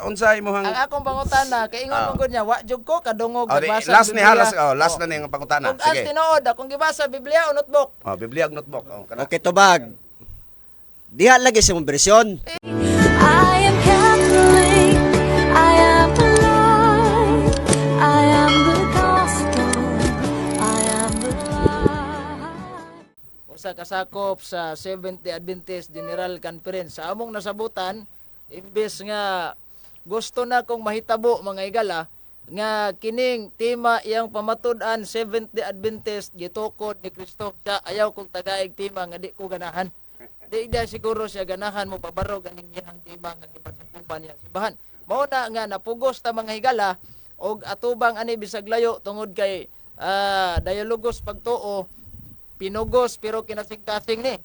Unsa imong Ang akong pangutana kay ingon mo niya, wa jud ko kadungog last nagbasa ni Biblia. halas last na ning pangutana. Kung ang Sige. tinuod akong gibasa Biblia o notebook. Biblia ug notebook. Kana. Okay, tubag. Diha lagi sa mong bersyon. I am Catholic, I am alive, I am the gospel, I am the light. Usa ka sakop sa Seventh-day Adventist General Conference sa among nasabutan, imbes nga gusto na kong mahitabo mga igala nga kining tema iyang pamatud-an Seventh-day Adventist gitukod ni Kristo. Siya ayaw kong tagaig tema nga di ko ganahan. Di siguro siya ganahan mo pabarog aning iyang tema nga gipasakupan niya simbahan. Mao na nga napugos ta mga higala og atubang ani bisag layo tungod kay dialogos pagtuo pinugos pero kinasing-kasing ni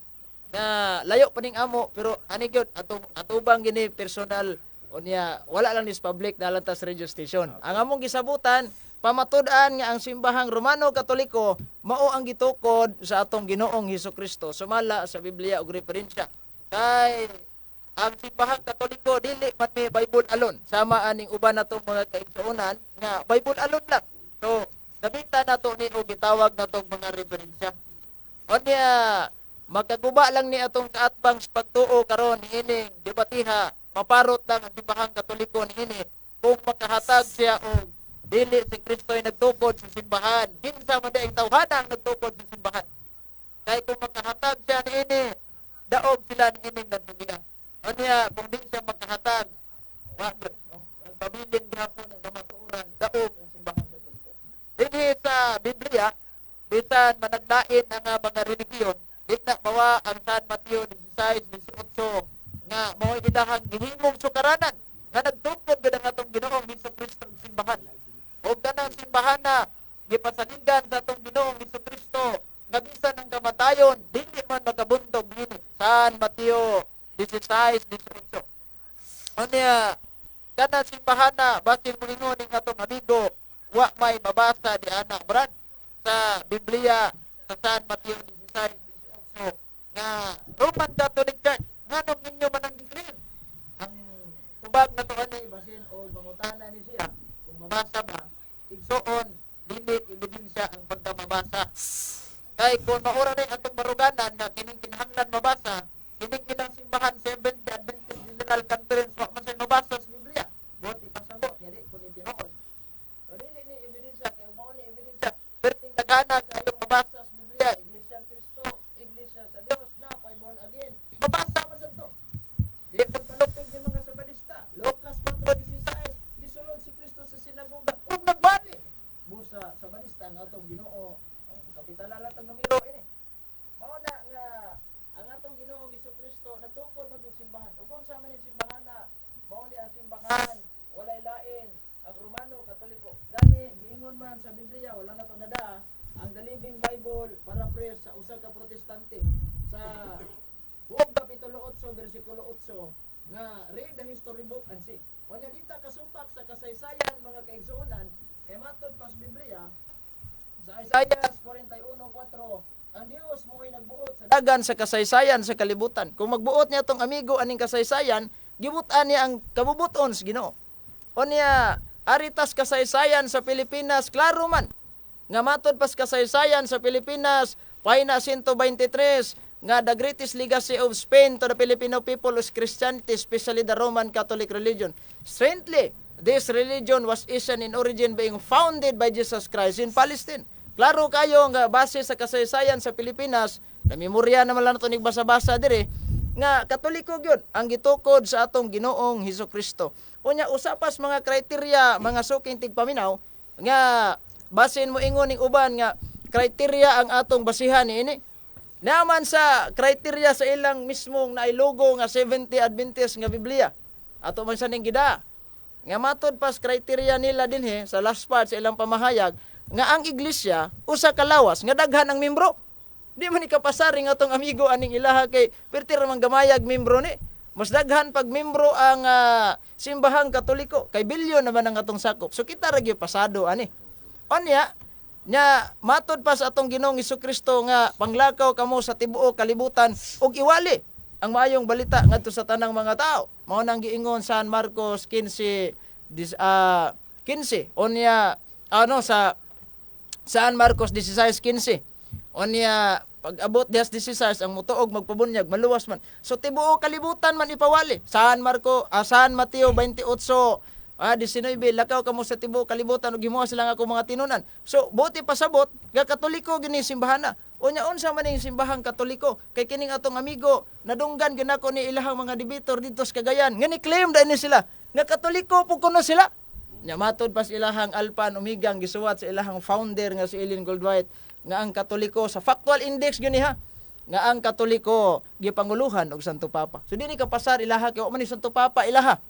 na layo pa ning amo pero ani gyud atubang gini personal unya wala lang nis public na lantas radio station. Ang among gisabutan pamatud-an nga ang simbahang Romano Katoliko mao ang gitukod sa atong Ginoong Hesukristo sumala sa Biblia ug referensya. Kay ang simbahang Katoliko dili man may Bible alone sama aning uban natong mga kaigsuonan nga Bible alone lang. So gamitan nato ni og gitawag natong mga referensya. Unya magkaguba lang ni atong kaatbang sa pagtuo karon niining debatiha maparot lang ang simbahang Katoliko niini kung makahatag siya og dili si Kristo ay nagtukod sa simbahan. Kinsa man ang tawhana ang nagtukod sa simbahan. Kaya kung makahatag siya niini, daog sila niining nagdumian. Unya kung di siya makahatag, wag ang pabiling gihapon ang kamatuoran, daog ang simbahan Katoliko. Dinhi sa Biblia, bisan managlain ang mga relihiyon, di na mawa ang San Mateo 16:18 nga mao'y ilahang gihimong sukaranan nga nagtukod gid ang atong Ginoong Hesukristo sa simbahan. O ganang simbahan na gipasaligan sa atong Ginoong Hesukristo nga bisan ang kamatayon dili man magabuntog dinhi. San Mateo 16:18. Unya kana simbahan na basin mo ingon ning atong amigo wa may mabasa di anak brad sa Biblia sa San Mateo 16:18 nga Roman Catholic Church nganong ninyo man ang declare ang ubag na to ani basin o mangutana ni siya kung mabasa ba igsoon dili ebidensya ang pagkamabasa kay kung maura ni atong maruganan na kining kinahanglan mabasa kining ilang simbahan Seventh-day Adventist General Conference wa man say mabasa sa Biblia buot ipasabot nya di kun tinuod o dili ni ebidensya kay mao ni ebidensya perting dagana kayong mabasa sa Biblia Iglesia Cristo Iglesia sa Dios na pay born again mabasa man sa to di pagpalupig ni mga sabalista Lucas 4:16 gisulod si Kristo sa sinagoga ug nagbali mo sa sabalista nga atong Ginoo kapitala lang tag numero ini mao na nga ang atong Ginoong Hesukristo natukod man og simbahan ug unsa man ni simbahan na mao ni ang simbahan walay lain ang Romano Katoliko gani giingon man sa Biblia wala na to nada ang The Living Bible paraphrase sa usa ka protestante sa Huwag Kapitulo 8 versikulo 8 nga read the history book and see. Wanya dita kasumpak sa kasaysayan mga kaigsuonan kay matod pas Biblia sa Isaiah 41:4 ang Dios mo'y nagbuot sa dagan sa kasaysayan sa kalibutan. Kung magbuot niya tong amigo aning kasaysayan, gibutan niya ang kabubuton sa Ginoo. Unya aritas kasaysayan sa Pilipinas klaro man nga matod pas kasaysayan sa Pilipinas pahina 123 nga the greatest legacy of Spain to the Filipino people is Christianity, especially the Roman Catholic religion. Strangely, this religion was Asian in origin being founded by Jesus Christ in Palestine. Klaro kayo nga base sa kasaysayan sa Pilipinas, na memorya naman lang ito nagbasa-basa dire, nga Katoliko gyud ang gitukod sa atong Ginoong Hesukristo. Unya usapas mga kriteria, mga suking tigpaminaw nga basin mo ingon ning uban nga kriteria ang atong basihan niini. Naman sa kriteria sa ilang mismong nailogo nga 70 Adventist nga Biblia. Ato man sa ning gida. Nga matod pas kriteria nila dinhi sa last part sa ilang pamahayag nga ang iglesia usa ka lawas nga daghan ang membro. Di man ikapasari nga tong amigo aning ilaha kay pertir man gamayag membro ni. Mas daghan pag membro ang simbahang Katoliko kay bilyon naman ang atong sakop. So kita ra gyud pasado ani. Onya nya matod pa sa atong Ginoong Hesukristo nga panglakaw kamo sa tibuok kalibutan ug iwali ang maayong balita ngadto sa tanang mga tao. Mao nang giingon San Marcos 15 15 onya sa San Marcos 16:15. Onya pag-abot dihas 16 ang mutuog magpabunyag maluwas man. So tibuo kalibutan man ipawali. San Mateo 28 19 lakaw kamo sa tibuo kalibutan ug himuha sila nga akong mga tinunan. So buti pasabot ga Katoliko gini simbahana. Unya unsa man ning simbahang Katoliko kay kining atong amigo nadunggan ginako ni ilahang mga debitor dito sa Cagayan. Nga ni claim da ni sila nga Katoliko pug kuno sila. Nya matod pas ilahang Alpha and Omega ang gisuwat sa ilahang founder nga si Ellen Goldwhite nga ang Katoliko sa factual index gani ha nga ang Katoliko gipanguluhan og Santo Papa. So dinhi ka pasar ilaha kay wa man ni Santo Papa ilaha.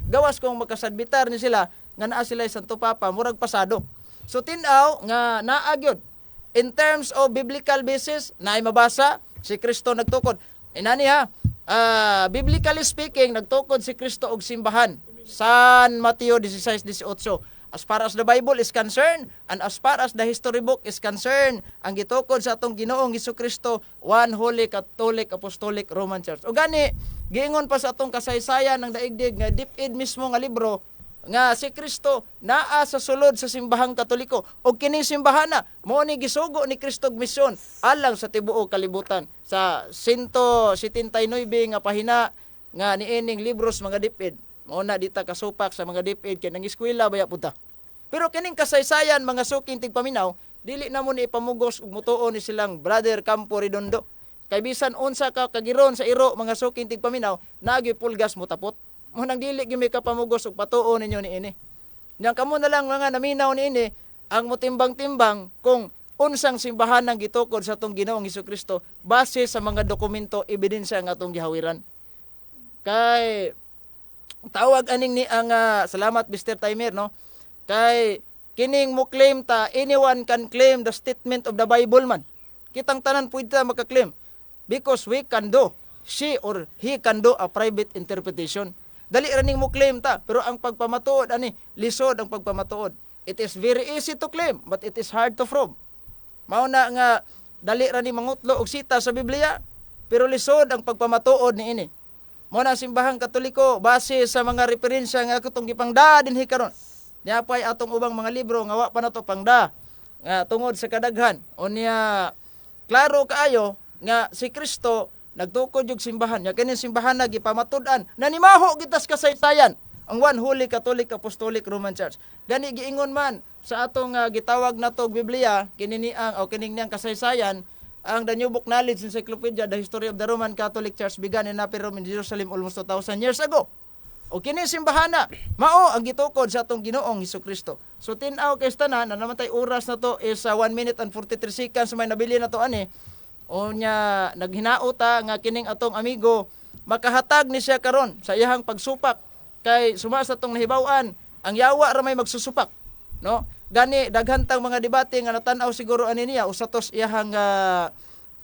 Gawas kung makasadbitar ni sila nga naa sila Santo Papa murag pasado. So tin-aw nga naa gyud in terms of biblical basis naay mabasa si Kristo nagtukod. Inani ha biblically speaking nagtukod si Kristo og simbahan. San Mateo 16:18. As far as the Bible is concerned and as far as the history book is concerned, ang gitukod sa atong Ginoong Hesukristo, one holy Catholic Apostolic Roman Church. O gani, giingon pa sa atong kasaysayan ng daigdig nga dipid mismo nga libro nga si Kristo naa sa sulod sa simbahang Katoliko o kining simbahana mao ni gisugo ni Kristo og misyon alang sa tibuok kalibutan sa 179 nga pahina nga niining libros mga dipid. Mao na dita kasupak sa mga dipid kay nang eskwela baya punta. Pero kining kasaysayan mga suking tigpaminaw, dili na mo ni ipamugos ug mutuo ni silang Brother Campo Redondo. Kay bisan unsa ka kagiron sa iro mga suking tigpaminaw, naagi pulgas mo tapot. Mo nang dili gyud may kapamugos ug patuo ninyo niini. Nya kamo na lang mga naminaw niini ang motimbang-timbang kung unsang simbahan ang gitukod sa atong Ginoong Hesukristo base sa mga dokumento ebidensya nga atong gihawiran. Kay tawag aning ni ang salamat Mr. Timer no kay kining mo claim ta anyone can claim the statement of the Bible man kitang tanan pwede ta maka-claim because we can do she or he can do a private interpretation dali ra ning mo claim ta pero ang pagpamatuod ani lisod ang pagpamatuod it is very easy to claim but it is hard to prove mao na nga dali ra ni mangutlo og sita sa Biblia pero lisod ang pagpamatuod niini. Mo na simbahang Katoliko base sa mga referensya nga katong gipangda dinhi karon. Niapay atong ubang mga libro nga wa pa nato pangda nga tungod sa kadaghan. Unya klaro kaayo nga si Kristo nagtukod og simbahan. Nya kini simbahan na gipamatud-an na nimaho gitas kasaysayan ang One Holy Catholic Apostolic Roman Church. Gani giingon man sa atong gitawag nato Biblia kini ni ang kining niyang kasaysayan. Ang The New Book Knowledge Encyclopedia, The History of the Roman Catholic Church began in Upper Rome in Jerusalem almost 2,000 years ago. O kini simbahana, mao ang gitukod sa atong Ginoong Hesukristo. So tin-aw kay tanan na namatay oras na to is 1 minute and 43 seconds may nabili na to ani. O nya naghinaota nga kining atong amigo makahatag ni siya karon sa iyahang pagsupak kay suma sa atong nahibaw-an ang yawa ra may magsusupak, no? Gani daghantang mga debate nga natan-aw siguro ani niya usatos iyahang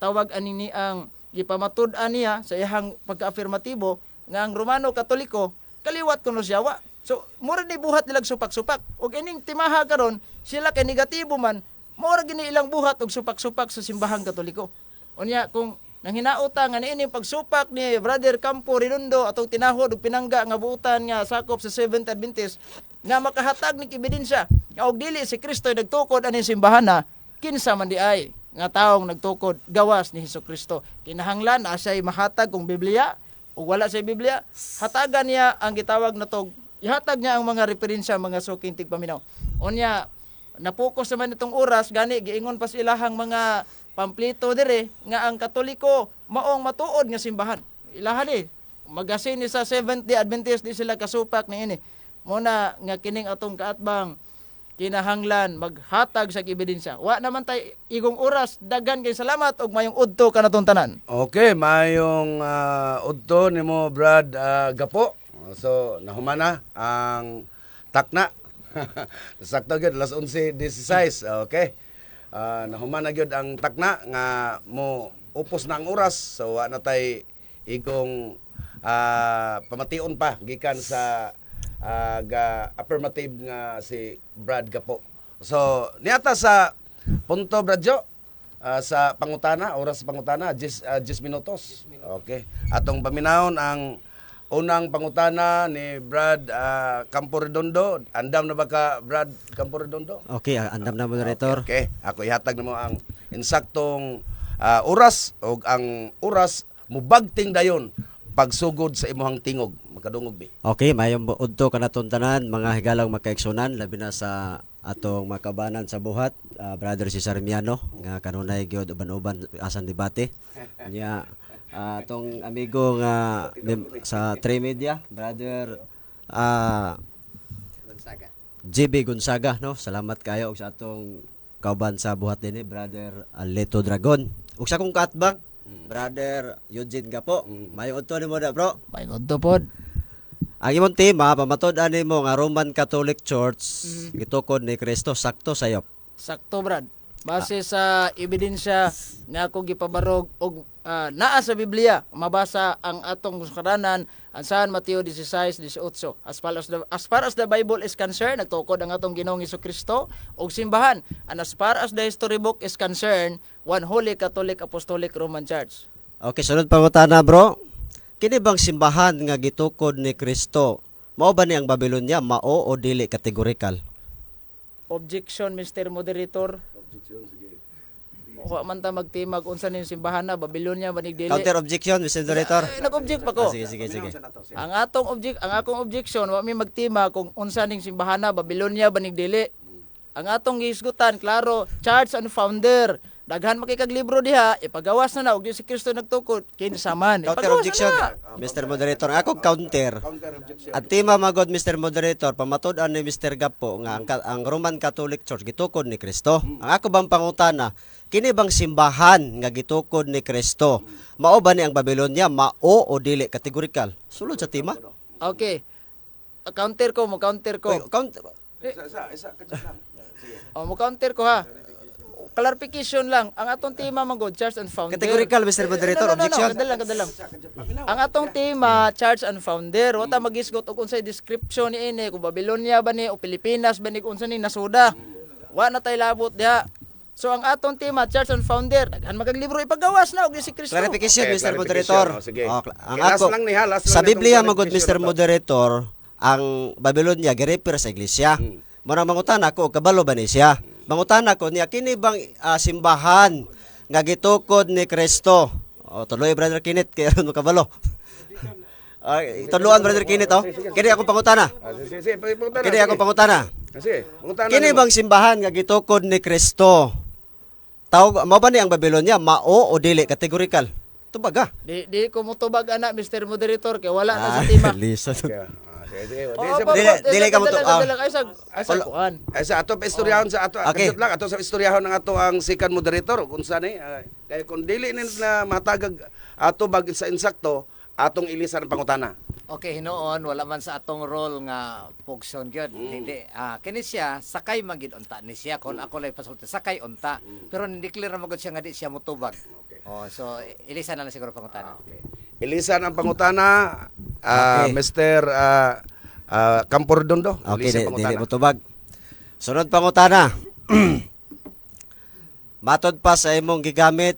tawag ani ni ang gipamatud-an niya sa iyahang pagka-afirmatibo nga ang Romano Katoliko kaliwat kuno siyawa. So mura ni buhat nilag supak-supak ug ining timaha karon sila kay negatibo man mura gini ilang buhat og supak-supak sa simbahang Katoliko. Unya kung nang hinaota nga niining pagsupak ni Brother Campo Redondo atong tinahod ug pinangga nga buutan nga sakop sa Seventh Adventist nga makahatag ni ebidensya nga og dili si Kristo nagtukod ani simbahana kinsa man di ay nga taong nagtukod gawas ni Hesukristo. Kinahanglan na siya mahatag kung Biblia o wala sa Biblia, hatagan niya ang gitawag na tog ihatag niya ang mga referensya mga suking tigpaminaw. Unya napokus naman itong oras gani giingon pa sa ilahang mga pamplito dire nga ang Katoliko maong matuod nga simbahan. Ilahan ni magasin ni sa Seventh-day Adventist di sila kasupak ni ini. Muna nga kining atong kaatbang kinahanglan maghatag sa ebidensya. Wa naman tay igong oras dagan kay salamat og mayong udto kanatong tanan. Okay, mayong udto nimo Brad Gapo. So nahumana ang takna. Sakto gyud alas 11:16. Okay. Nahumana gyud ang takna nga mo upos na ang oras. So wa na tay igong pamation pa gikan sa affirmative nga si Brad Gapo. So niata sa punto Bradjo sa pangutana, oras sa pangutana, 10 minutos. Okay. Atong paminahon ang unang pangutana ni Brad Campo Redondo. Andam na ba ka, Brad Campo Redondo? Okay, andam na moderator. Okay. Ako ihatag na mo ang insaktong oras o ang oras mubagting dayon pagsugod sa imuhang tingog. Makadungog bi. Okay, mayong udto kanaton tanan mga higalang makaigsunan labi na sa atong makabanan sa buhat, brother Cesar Miano nga kanunay gyud uban-uban asan debate. Nya atong amigo nga sa Tri Media, brother JB Gonzaga, no? Salamat kayo og sa atong kauban sa buhat dinhi, brother Leto Dragon. Ug sa kong katbang, brother Eugene Gapo. Mayong udto nimo da, bro. May godto pod. Ang imong tema, pamatud-an nimo nga Roman Catholic Church gitukod ni Kristo, sakto sayop. Sakto brad. Base sa ebidensya nga ako gipabarog og naa sa Biblia, mabasa ang atong sukaranan ansahan Mateo 16:18. As far as the Bible is concerned, nagtukod ang atong Ginoong Hesukristo og simbahan. And as far as the history book is concerned, one Holy Catholic Apostolic Roman Church. Okay, sunod pangutana, bro. Kini bang simbahan nga gitukod ni Kristo, mao ba ni ang Babylonia, mao o dili kategorikal? Objection, Mr. Moderator. Wa man ta magtimag unsa ning simbahan na Babylonia banig dili. Counter objection, Mr. Director. Nag-object pa ko. Sige. Ang akong objection wa mi magtima kung unsa ning simbahan na Babylonia banig dili. Ang atong gihisgutan klaro, church and founder. Daghan makikag libro diha, ipagawas na og di si Kristo nagtukod kinsa man. Counter Ipagawas objection, na. Mr. Moderator. Ako counter. At tema magod, Mr. Moderator, pamatud-an ni Mr. Gapo nga ang Roman Catholic Church gitukod ni Kristo. Ang ako bang pangutana, kini bang simbahan nga gitukod ni Kristo, mao ba ni ang Babylonia, mao o dili kategorikal? Sulod sa tema. Okay. Counter ko, mo counter ko. Oy, counter. Isa kadto lang. Sige. Mo counter ko ha. Clarification lang, ang atong tema magod church and founder. Categorical, Mr. Moderator, objection. Kadalang. Ang atong tema church and founder, wata magisgot og unsay description ni ini kung Babylonia ba ni o Pilipinas ba ni kung unsa ni nasuda. Wa na tay labot diha. So ang atong tema church and founder, daghan magaglibro ipagawas na og si Kristo. Clarification, Okay, Mr. clarification. Moderator. Sige. Ang Okay, last ako, lang ni ha, last sa lang Biblia itong magod, Mr. clarification Moderator, ang Babylonia girefer sa iglesia. Murang mangutana ko, kabalo ba ni siya? Mangutana ko niya, kini bang simbahan nga gitukod ni Kristo? O, tuloy, Brother Kenneth, kaya ron mo kabalo. Tuluan, Brother Kenneth, oh. Kini akong pangutana. Sige, pangutana. Kini akong pangutana. Sige, pangutana. Kini bang simbahan nga gitukod ni Kristo? Tawag, mao ba ni ang Babylonia, mao o dili kategorikal? Tubaga. Di ko motubag ana Mr. Moderator kay wala na sa tema. Lisa. Sige. Sige. Dili ka mo to. Ay sa kuan. Ay sa ato pa istoryahon sa ato Okay. kadto lang ato sa istoryahon ng ato ang second moderator kung sa ni kay kung dili ni na matagag ato bag sa insakto atong ilisan ang pangutana. Okay, hinoon wala man sa atong role nga pugson gyud. Hindi kini siya sakay magid unta ni siya kon ako lay pasulti sakay unta. Pero hindi clear na magud siya nga di siya motubag. Oh, so ilisan na lang siguro pangutana. Ilisan ang pangutana Okay. Mr. Campo Redondo. Okay, Ilisan ang dili pangutana. mo tubag. Sunod pangutana. Matod pa sa imong gigamit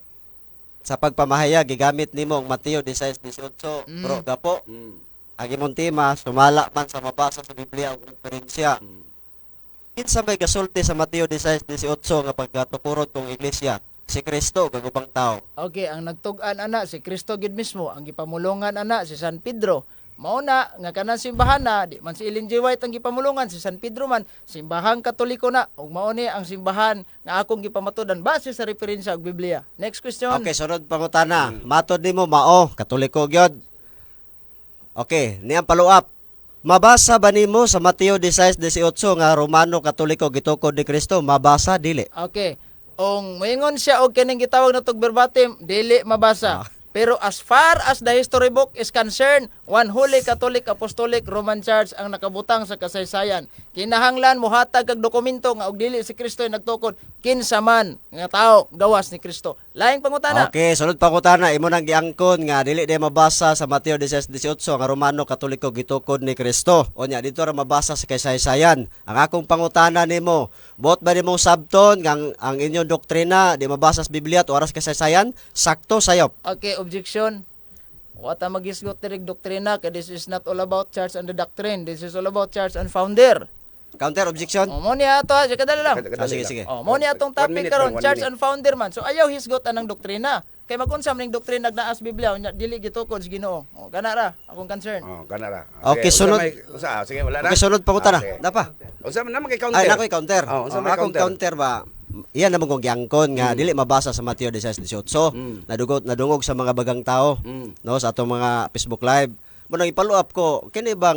sa pagpamahayag, gigamit nimo ang Mateo 16:18, bro Gapo. Ang imong tema, sumala man sa mabasa sa Biblia ang referensya. Kinsa may gasulti sa Mateo 16:18 nga pagkatukurod kong iglesia? Si Kristo gagubang tao. Okay, ang nagtug-an ana si Kristo gid mismo, ang gipamulongan ana si San Pedro. Mao na nga kanang simbahan na di man si Ellen G. White ang gipamulongan, si San Pedro man simbahang Katoliko na ug mao ni ang simbahan nga akong gipamatudan base sa referensya og Biblia. Next question. Okay, sunod pangutana. Matod nimo mao, Katoliko gyud. Okay, niyang follow-up. Mabasa ba nimo sa Mateo 16:18 nga Romano Katoliko gitukod ni Kristo? Mabasa dili? Okay. Ong moingon siya og kining gitawag na tog verbatim, dili mabasa. Pero as far as the history book is concerned, one Holy Catholic Apostolic Roman Church ang nakabutang sa kasaysayan. Kinahanglan mohatag kag dokumento nga og dili si Kristo nagtukod kinsa man nga tao gawas ni Kristo. Laing pangutana. Okay, sunod pangutana imo nang giangkon nga dili day mabasa sa Mateo 16:18 nga Romano Katoliko gitukod ni Kristo. Unya dito ra mabasa sa kasaysayan. Ang akong pangutana nimo, buot ba nimong sabton nga ang inyong doktrina di mabasa sa Biblia at oras kasaysayan? Sakto sayop. Okay, objection. Wata magisgot tirig doktrina kay this is not all about church and the doctrine. This is all about church and founder. Counter objection. O mo niya ato, sige kadali lang. Ah, sige, sige. O mo niya atong One topic minute karon, lang, 1 church minute. and founder man. So ayaw hisgot anang doktrina. Kay magunsa man ning doktrina nagnaas Biblia unya dili gitukod sa Ginoo. O kana ra akong concern. Oh, kana ra. Okay, sunod. Sige, wala na. Okay, sunod pangutana. sige. Dapa. Unsa man naman kay counter? Ay, nakoy counter. Oh, unsa Ang may akong counter ba? Iyan naman kong giangkon nga dili mabasa sa Mateo 16:18. Nadungog sa mga bagang tao, no, sa atong mga Facebook live. Mo nang i-follow up ko, kini ba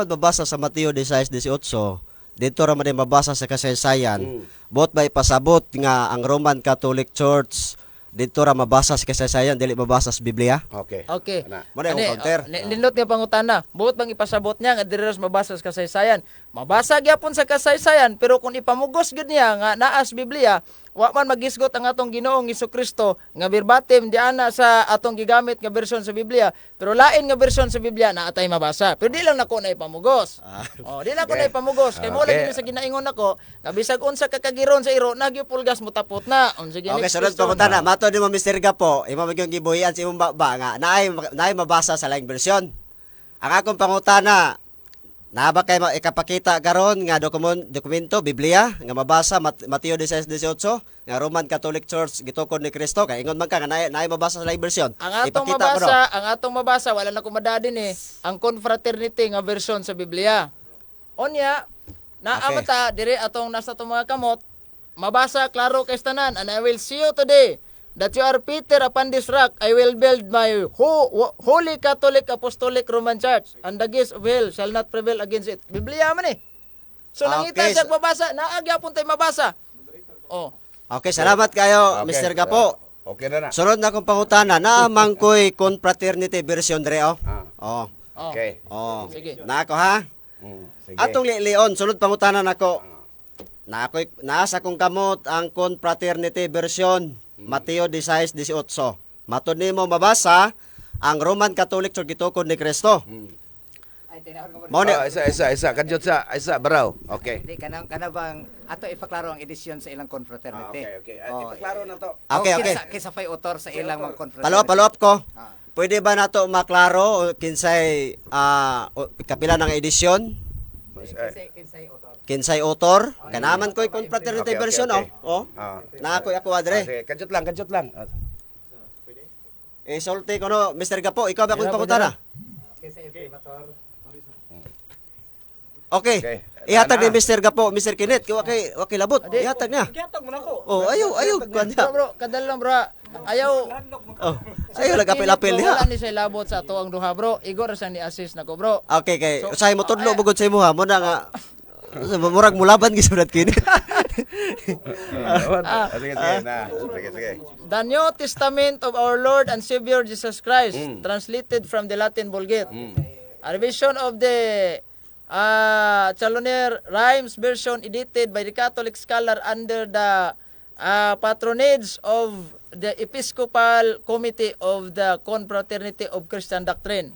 mabasa sa Mateo 16:18? Dito ra man din mabasa sa kasaysayan. Bot ba ipasabot nga ang Roman Catholic Church dito ra mabasa sa kasaysayan dili mabasa sa Biblia? Okay. Okay. Ana. Mo na yung counter. Nindot nga pangutana. Buot bang ipasabot niya nga diri ra mabasa sa kasaysayan. Mabasa gyapon sa kasaysayan pero kung ipamugos gid niya nga naas Biblia, wa man magisgot ang atong Ginoong Hesukristo nga verbatim di ana sa atong gigamit nga bersyon sa Biblia, pero lain nga bersyon sa Biblia na atay mabasa. Pero di lang nako na ipamugos. Di lang ko na ipamugos kay mo Okay. lagi sa ginaingon nako, nga bisag unsa ka kagiron sa iro nagyupulgas mo tapot na. Sige, Okay, next sunod question. pangutana. Mato ni mo Mr. Gapo, imo magyong gibuhian sa imong ba nga naay mabasa sa laing bersyon. Ang akong pangutana, na ba kay ikapakita karon nga dokumento Biblia nga mabasa Mateo 16:18 nga Roman Catholic Church gitukod ni Kristo kay ingon man ka nga naay mabasa sa live version. Ang atong mabasa wala na ko madadin ang confraternity nga version sa Biblia. Onya, naamata dire atong nasa atong mga kamot, mabasa klaro kay tanan, and I will see you today that you are Peter upon this rock I will build my Holy Catholic Apostolic Roman Church, and the gates of hell shall not prevail against it. Biblia man So nangita Okay, siya mabasa, naagya tay mabasa. Oh. Okay, salamat kayo Okay. Mr. Gapo. Okay na na. Sunod na akong pangutana, na mangkoy confraternity version dire oh. Oh. Okay. Oh. Sige. Na ako ha. Sige. Atong Leon, sunod pangutana nako. Naasa kong kamot ang confraternity version Mateo 16:18. Matod nimo mabasa ang Roman Catholic Church gitukod ni Kristo. Mo ni Isa. Kadyot isa, baraw. Okay. Di kanang bang ato ipaklaro ang edisyon sa ilang confraternity. Okay. Oh, Ipaklaro na to. Okay, o okay. Kinsa fay author sa ilang mga confraternity. Follow up ko. Pwede ba nato maklaro o kinsay kapila ng edisyon? Kinsay author? Kanaman ko'y confraternity Okay. version oh. Na ako adre. Sige, kadyot lang. Sulti ko no, Mr. Gapo, ikaw ba akong pangutana? Okay. Okay. Ihatag ni Ana. Mr. Gapo, Mr. Kenneth, wakay labot. Ihatag niya. Kiyatag mo nako. Oh, ayaw, kuan niya. Bro, kadal lang bro. Ayaw. Oh, ayaw nagapil-apil niya. Wala ni siya labot sa ato ang duha bro. Igor sa ni assist nako bro. Okay, kay usahay mo tudlo bugod sa imo ha. Mo na nga murag mulaban gisunod kini. Sige na. Sige. The New Testament of our Lord and Savior Jesus Christ, translated from the Latin Vulgate. A revision of the Challoner Rhymes version edited by the Catholic scholar under the patronage of the Episcopal Committee of the Confraternity of Christian Doctrine.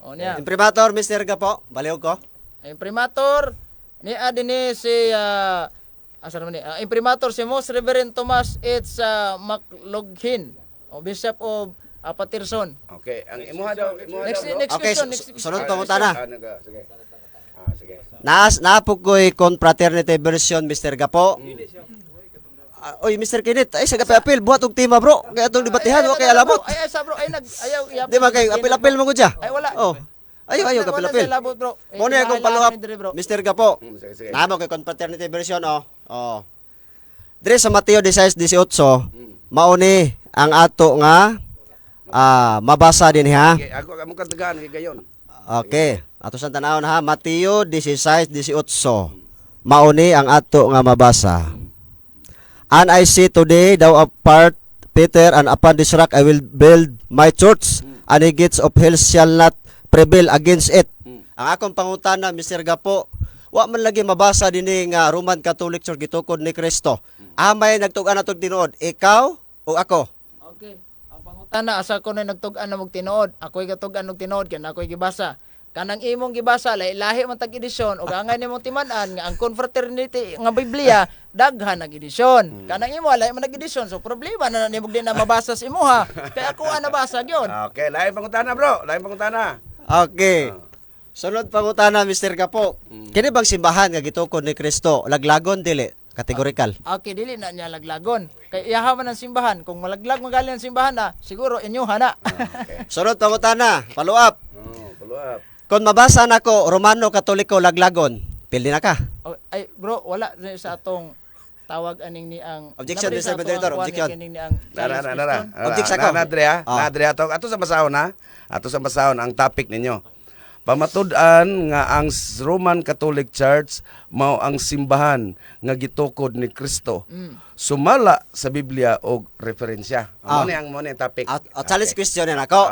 O niya. Imprimatur Mr. Gapo, baliw ko. Imprimatur ni adini si imprimatur si Most Reverend Thomas H. McLaughlin, Bishop of Patterson. Okay, ang imuha daw. Next Okay, question. Next sunod pangutana. Sige. Sige. Naapog ko'y confraternity version Mr. Gapo. Oy, Mr. Kenneth, ay sa apil buhat og tema bro. Kaya atong debatihan wa kay alabot. Ay sa bro, ayaw yapon. Di ba kay apil-apil mo gud siya? Ay wala. Oh. Ayaw kapil-apil. Wala sa labot bro. Mo na akong follow up, Mr. Gapo. Sige. Namo kay confraternity version oh. Dire sa Mateo 16:18, mauni ang ato nga mabasa din ha. Okay, ako among katagaan kay gayon. Okay, ato sa tanawon ha, Mateo 16:18. Mauni ang ato nga mabasa. And I say today, thou apart, Peter, and upon this rock I will build my church, and the gates of hell shall not prevail against it. Ang akong pangutana, Mr. Gapo, wa man lagi mabasa din nga Roman Catholic Church gitukod ni Kristo. Amay nagtugan natong tinuod, ikaw O ako. Okay. Ang pangutana asa ko na nagtug-an na magtinuod. Ako'y katug-an og tinuod kay ako'y gibasa. Kanang imong gibasa lahi man tag edisyon ug angay nimong timan-an nga ang confraternity nga Biblia daghan nag edisyon. Kanang imo lahi man nag edisyon so problema na nimog din na mabasa sa imuha. Kay ako nabasa gyud. Okay, lain pangutana bro. Lain pangutana. Okay. Sunod pangutana Mr. Gapo. Kini bang simbahan nga gitukod ni Kristo laglagon dili? Categorical. Okay, dili na niya laglagon. Kay iyaha man ang simbahan. Kung malaglag magaling ang simbahan na, siguro inyo hana. Okay. Sunod pangutana, follow up. Follow up. Kung mabasa nako Romano Katoliko laglagon, pildi na ka. Oh, ay bro, wala na sa atong tawag aning ni ang Objection, Napari Mr. sa Moderator, atong kuwan objection. ni kining ni ang Nara, Charles nara. Preston. Object ako. Nadria, Ah. nadria to. Ato sa basahon ha. Ato sa basahon ang topic ninyo. Pamatud-an nga ang Roman Catholic Church mao ang simbahan nga gitukod ni Kristo. Sumala sa Biblia og referensya. Ah. Mo ni ang topic. At challenge question yan ako.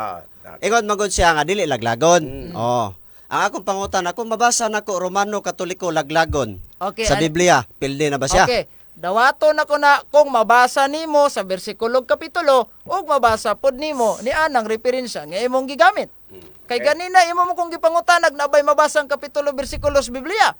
Ingon magod siya nga dili laglagon. Oh. Ang akong pangutan ako mabasa nako Romano Katoliko laglagon. Okay, Sa Biblia, pildi na ba siya? Okay. Dawaton ako na kung mabasa nimo sa bersikulo kapitulo ug mabasa pod nimo ni anang referensya nga imong gigamit. Kay ganina imo mo kung gipangutanag na bay mabasa ang kapitulo bersikulo sa Biblia.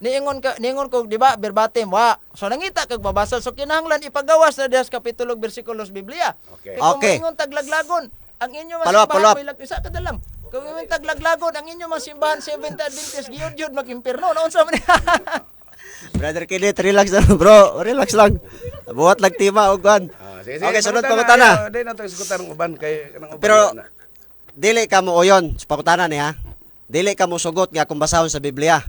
Niingon ko di ba verbatim wa. So nangita kag mabasa so kinahanglan ipagawas na diha sa kapitulo bersikulo sa Biblia. Okay. Kay kung Okay. moingon taglaglagon ang inyo Follow up, follow up. isa ka lang. Kung imong taglaglagon ang inyo mga simbahan Seventh Adventist giyod mag-impierno naunsa man niya. Brother Kenneth, relax lang bro. Relax lang. Buhat lang tima og kan. Okay, sunod pangutana. Di na to isugutan ng uban kay kanang uban. Pero dili ka mo uyon sa pangutana ni ha. Dili ka mo sugot nga kung basahon sa Biblia.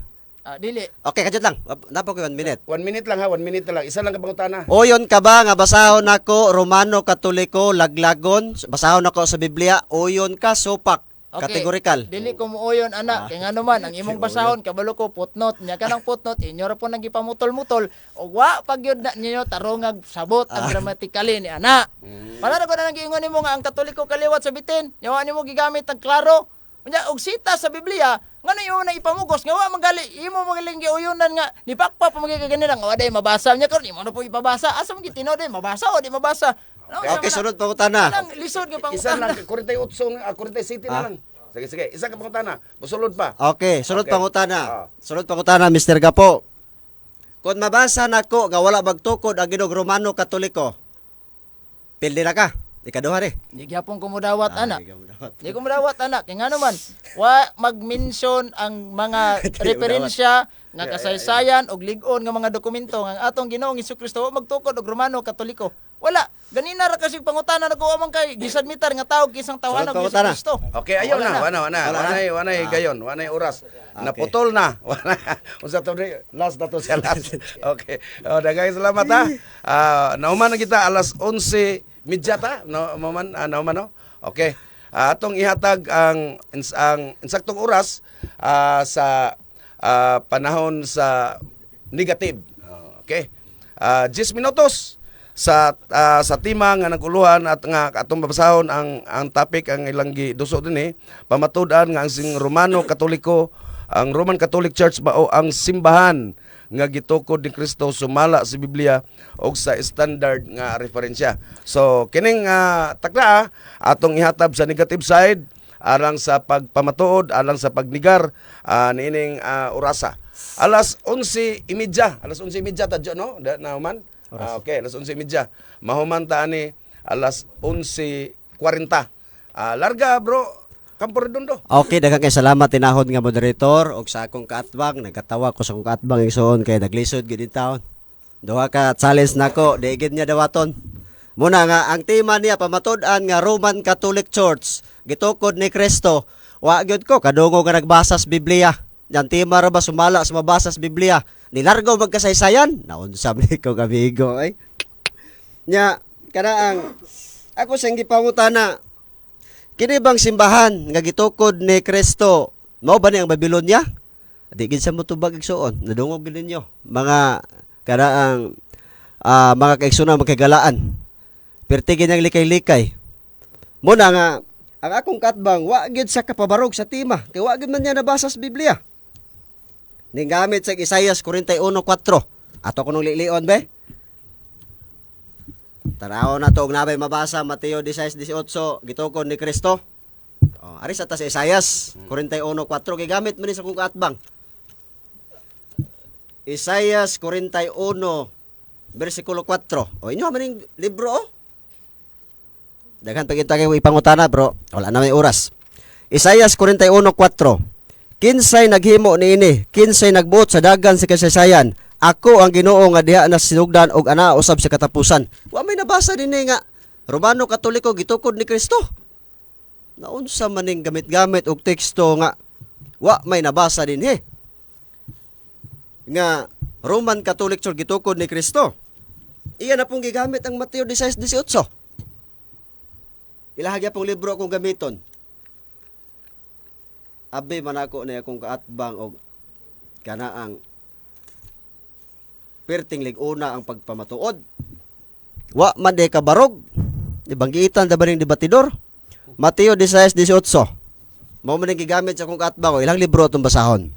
Dili. Okay, kadyo lang. Napa ko 1 minute. 1 minute lang ha, 1 minute lang. Isa lang ka pangutana. Uyon ka ba nga basahon nako Romano Katoliko laglagon? Basahon nako sa Biblia, uyon ka supak. Categorical. Dili ko muuyon ana kay ngano man ang imong basahon kabalo ko footnote nya kanang footnote inyo ra po nang gipamutol-mutol ug wa pagyud na ninyo tarongag sabot ang grammatically ni ana. Para na ko na nang giingon nimo nga ang Katoliko kaliwat sa bitin, yawa nimo gigamit ang klaro. Unya og sita sa Biblia, ngano yo na ipamugos nga wa magali imo magaling giuyonan nga ni pakpa pa magiganira nga wa day mabasa nya karon imo na po ipabasa asa mo gitino day mabasa o di mabasa. Okay, sunod pangutana. Lang lisod nga Isa pangutana. lang 48 48 na lang. Sige sige, isa ka pangutana. Busulod pa. Okay, sunod Okay. pangutana. Sunod pangutana Mr. Gapo. Kung mabasa nako nga wala magtukod ang Ginog Romano Katoliko, pildi na ka. Ikaduha ri. Di gyapon ko mudawat ana. Ikaw mo dapat. Di ko madawat anak, kaya nga naman, wa mag-mention ang mga referensya nga kasaysayan og lig-on nga mga dokumento nga ang atong Ginoong Hesukristo wa magtukod og Romano Katoliko. Wala. Ganina ra kasi pangutana nagawa man kay gisubmitar nga tawag kisang tawanan Sunod og pangutana. Hesukristo. Okay, ayaw Wala na. Wanay gayon, wanay oras. Naputol na. Unsa to rin, last na to siya last. Okay. Dagay salamat ha. Nauman na kita alas 11:30 ta. Nauman no. Okay. Atong ihatag ang insaktong oras sa panahon sa negative. Okay. 10 minutos sa tema nga naguluhan at nga atong babasahon ang topic ang ilang giduso dinhi pamatud-an nga ang sing Romano Katoliko ang Roman Catholic Church mao ang simbahan nga gitukod ni Kristo sumala sa Biblia og sa standard nga referensya. So kining takda atong ihatab sa negative side alang sa pagpamatuod, alang sa pagnigar niining orasa. Alas 11:30, alas 11:30 tadyo no? Na man. Okay, alas 11:30. Mahuman ta ani alas 11:40. Larga bro. Campo Redondo. Okay, daghang kay salamat tinahod nga moderator og sa akong kaatbang, nagkatawa ko sa akong kaatbang igsoon kay naglisod gid in taon. Duha ka challenge nako, diigid niya dawaton. Muna nga ang tema niya pamatud-an nga Roman Catholic Church gitukod ni Kristo. Wa gyud ko kadungo nga nagbasa sa Biblia. Yan tema ra ba sumala sa mabasa sa Biblia? Nilargo magkasaysayan? Naunsa ni ko kamigo ay. Nya kana ang ako sing gipangutana. Kini bang simbahan nga gitukod ni Kristo mao ba ni ang Babylonia? Di gid sa motubag igsuon, nadungog gid ninyo mga karaang mga kaigsunan magkagalaan. Pertigin ang likay-likay. Muna nga ang akong katbang wa gid sa kapabarog sa tema, kay wa gid man niya nabasa sa Biblia. Ning gamit sa Isaias 41:4. Ato ko nung lilion be. Tanaw na to og nabay mabasa Mateo 16:18 gitukod ni Kristo. Oh, ari sa ta sa Isaias 41:4 gigamit man ni sa kong kaatbang. Isaias 41 versikulo 4. O inyo man ning libro oh. Daghan pagita kay ipangutana bro. Wala na may oras. Isaias 41:4. Kinsay naghimo niini? Kinsay nagbuot sa dagan sa kasaysayan? Ako ang Ginoo nga diha na sinugdan og ana usab sa katapusan. Wa may nabasa dinhi nga Romano Katoliko gitukod ni Kristo. Naunsa man ning gamit-gamit og teksto nga wa may nabasa dinhi. Nga Roman Catholic Church gitukod ni Kristo. Iya na pong gigamit ang Mateo 16:18. Ilahagya pong libro akong gamiton. Abi man ako na akong kaatbang og kanaang perting liguna ang pagpamatuod. Wa man de kabarog. Ibanggitan da ba ning debatidor? Mateo 16:18. Mao man gigamit sa akong kaatbang og ilang libro atong basahon.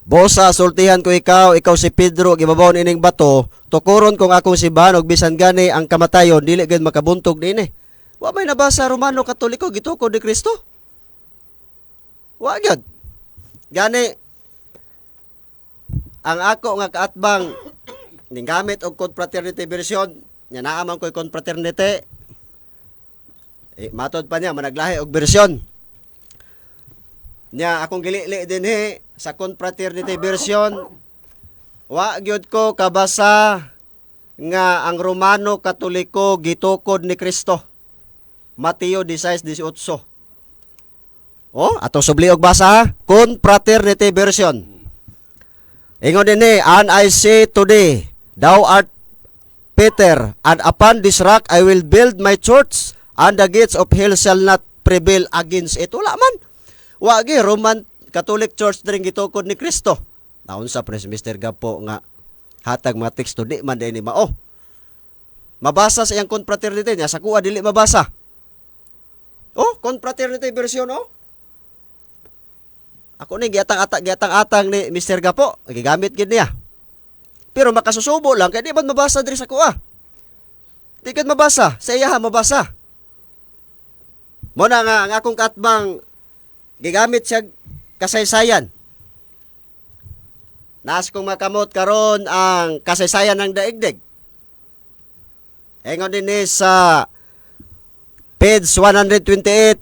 Bosa, sultihan ko ikaw si Pedro, gibabaw ining bato, tukuron kong akong simbahan og bisan gani ang kamatayon dili gid makabuntog dinhi. Wa may nabasa Romano Katoliko gitukod ni Kristo. Wa gyud. Gani ang ako nga kaatbang ning gamit og confraternity version, nya naa man ko'y confraternity. Matod pa niya managlahi og version. Nya akong gilili dinhi sa confraternity version, wa gyud ko kabasa nga ang Romano Katoliko gitukod ni Kristo. Mateo 16:18. Oh, ato subli og basa ha. Confraternity version. Ingon dinhi, and I say today, thou art Peter, and upon this rock I will build my church, and the gates of hell shall not prevail against it. Wala man. Wa gi Roman Catholic Church dring gitukod ni Kristo. Naunsa pres Mr. Gapo nga hatag mga teksto di man dinhi mao. Mabasa sa iyang confraternity niya sa kuha dili mabasa. Oh, confraternity version oh. Ako ni giatang-atang ni Mr. Gapo, gigamit gid niya. Pero makasusubo lang kay di man mabasa diri sa kuha. Di gid mabasa, sa iya mabasa. Mo na nga ang akong katbang gigamit siya kasaysayan. Nas kong makamot karon ang kasaysayan ng daigdig. Ingon din sa page 128.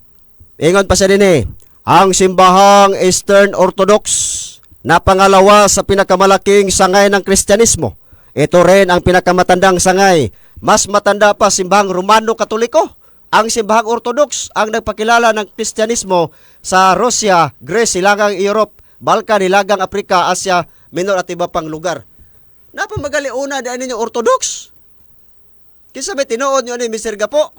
Ingon pa siya din ang simbahang Eastern Orthodox na pangalawa sa pinakamalaking sangay ng Kristyanismo. Ito rin ang pinakamatandang sangay. Mas matanda pa simbahang Romano Katoliko. Ang simbahang Orthodox ang nagpakilala ng Kristyanismo sa Russia, Greece, Hilagang Europe, Balkan, Hilagang Afrika, Asia, Minor at iba pang lugar. Napamagali una daan ninyo Orthodox. Kisa may tinuod nyo ni Mr. Gapo.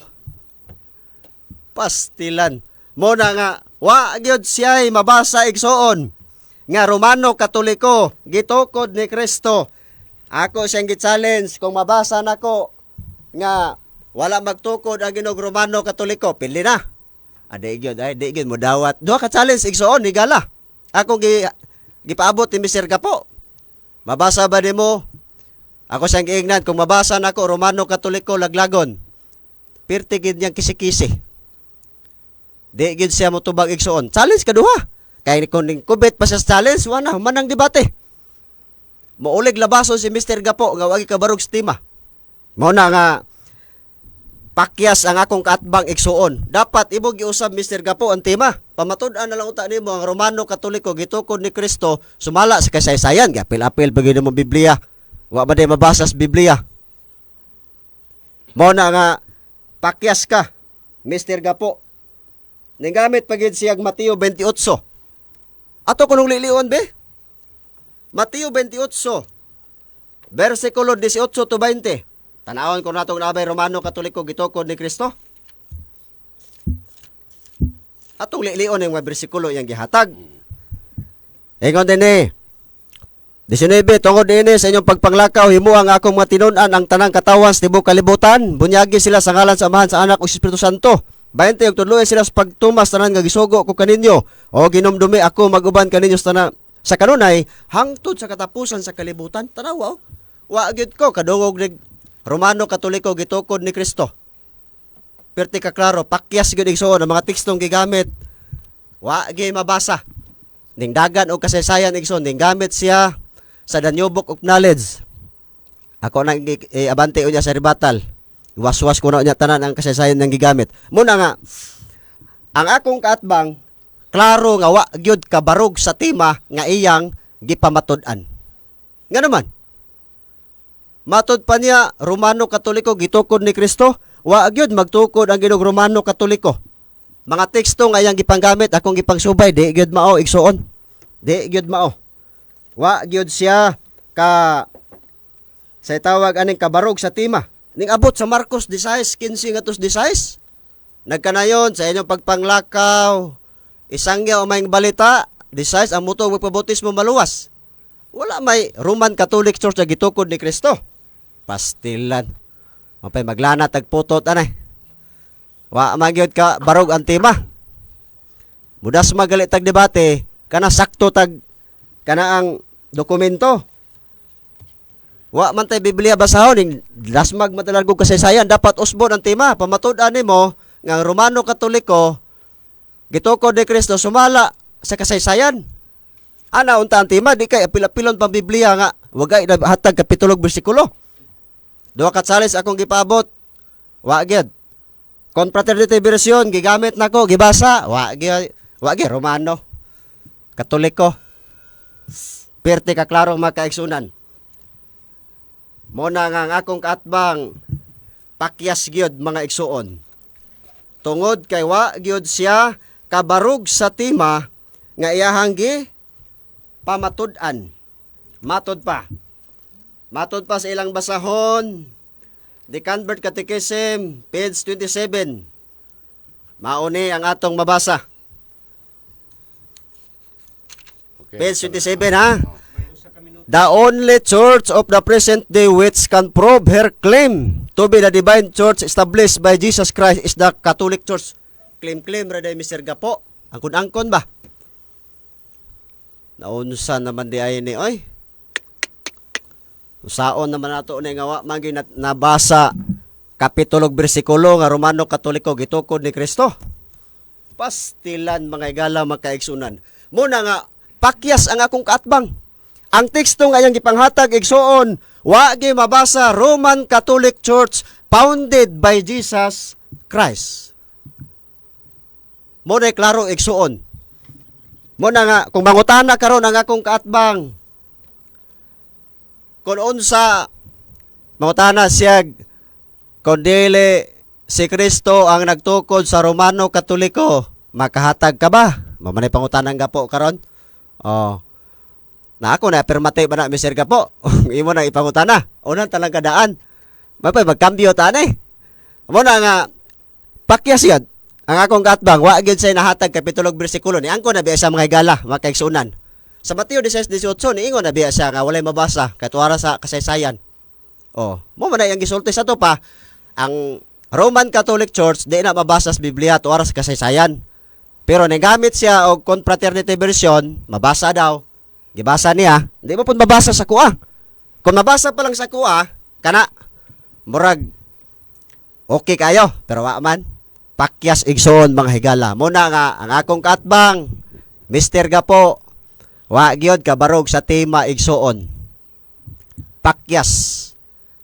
Pastilan. Muna nga, wa gyud siya'y mabasa igsoon nga Romano Katoliko gitukod ni Kristo. Ako siyang gi-challenge kung mabasa nako nga wala magtukod ang Ginog Romano Katoliko, pili na. Di gyud mo dawat. Duha ka challenge igsoon ni gala. Ako gipaabot ni Mr. Gapo. Mabasa ba nimo? Ako siyang giingnan kung mabasa nako Romano Katoliko laglagon. Pirti gid niyang kisi-kisi. Di gid siya motubag igsoon. Challenge kaduha. Kay kung kubit pa sa challenge, wala manang debate. Maulig labason si Mr. Gapo nga wagi kabarog stima. Mao na nga pakyas ang akong kaatbang igsuon. Dapat imo giusab Mr. Gapo ang tema. Pamatud-an na lang uta nimo ang Romano Katoliko gitukod ni Kristo sumala sa kasaysayan. Apil-apil pag mo Biblia. Wa ba day mabasa sa Biblia? Mao na nga pakyas ka Mr. Gapo. Ningamit pagid siyag Mateo 28. Ato kunong lilion be? Mateo 28 versikulo 18 to 20. Tanawon ko natong nabay Romano Katoliko gitukod ni Kristo. Atong lilion yung mga bersikulo yang gihatag. Ingon din 19, tungod din sa inyong pagpanglakaw, himo ang akong mga tinun-an ang tanang katawan sa tibok kalibutan. Bunyagi sila sa ngalan sa Amahan, sa Anak ug Espiritu Santo. 20, ug tudloy sila sa pagtumas tanan nga gisugo ko kaninyo. O ginumdumi ako maguban kaninyo sa kanunay hangtod sa katapusan sa kalibutan. Tanaw, wa gyud ko kadungog Romano Katoliko gitukod ni Kristo. Perti ka klaro, pakyas gyud igsuon ang mga tekstong gigamit. Wa gyud mabasa. Ning dagan og kasaysayan igsuon, ning gamit siya sa The New Book of Knowledge. Ako nang abante unya sa rebuttal. Waswas ko na unya tanan ang kasaysayan ng gigamit. Muna nga, ang akong kaatbang, klaro nga wa gyud kabarog sa tema nga iyang gipamatud-an. Nga naman, matod pa niya, Romano Katoliko gitukod ni Kristo, wa gyud magtukod ang Ginoong Romano Katoliko. Mga teksto nga iyang gipanggamit, akong gipangsubay, di gyud mao igsuon. Di gyud mao. Wa gyud siya ka sa tawag aning kabarog sa tema. Ning abot sa Marcos 16:15 ngadto 16. Nagkanayon sa inyong pagpanglakaw, isangya o mayong balita, 16 ang mutong magpabautismo maluwas. Wala may Roman Catholic Church na gitukod ni Kristo. Pastilan. Mapay maglana tagputot anay. Wa magyud ka barog ang tema. Mudas magalit tag debate, kana sakto tag kana ang dokumento. Wa man tay Biblia basahon ning lasmag matalargog kasaysayan, dapat usbon ang tema. Pamatud-an nimo nga ang Romano Katoliko gitukod ni Kristo sumala sa kasaysayan. Ana unta ang tema, di kay apil-apilon pang Biblia nga wagay hatag kapitulo bersikulo. Duha ka salis akong gipabot. Wa gyud. Confraternity version gigamit nako gibasa. Wa gyud Romano Katoliko. Perti ka klaro makaigsunan. Muna nga ang akong kaatbang pakyas gyud mga igsuon. Tungod kay wa gyud siya kabarog sa tema nga iyahang gi pamatud-an. Matod pa sa ilang basahon, The Convert Catechism, page 27. Mauni ang atong mabasa. Okay. Page 27 ha. The only church of the present day which can prove her claim to be the divine church established by Jesus Christ is the Catholic Church. Claim ra day Mr. Gapo. Angkon ba? Naunsa naman di ay ni oy. Usaon naman nato ni nga wa magi nabasa kapitulo bersikulo nga Romano Katoliko gitukod ni Kristo. Pastilan mga igala makaigsunan. Muna nga pakyas ang akong kaatbang. Ang teksto nga iyang gipanghatag igsuon, wa gi mabasa Roman Catholic Church founded by Jesus Christ. Mo na klaro igsuon. Mo na nga kung mangutana karon ang akong kaatbang, kung unsa mangutana siya kung dili si Kristo ang nagtukod sa Romano Katoliko, makahatag ka ba? Mamanay pangutanang gapo karon. Oh. Na ako na affirmative ba na Mr. Gapo? Imo na ipangutana. Unang talang kadaan. Mapay magkambyo ta ni. Mo na nga pakyas yun. Ang akong katbang wa gyud say nahatag kapitulo bersikulo ni angko na biya sa mga higala makaigsunan. Sa Mateo 16:18 niingon na biya siya nga walay mabasa katuwara sa kasaysayan. Oh, mo man ang gisulti sa to pa ang Roman Catholic Church di na mabasa sa Biblia tuwara sa kasaysayan. Pero nagamit siya og confraternity version, mabasa daw. Gibasa niya, hindi mo pun mabasa sa kuha. Kung mabasa pa lang sa kuha, kana murag okay kayo, pero wa man pakyas igsoon mga higala. Muna nga ang akong katbang Mr. Gapo, wa gyud kabarog sa tema igsoon. Pakyas.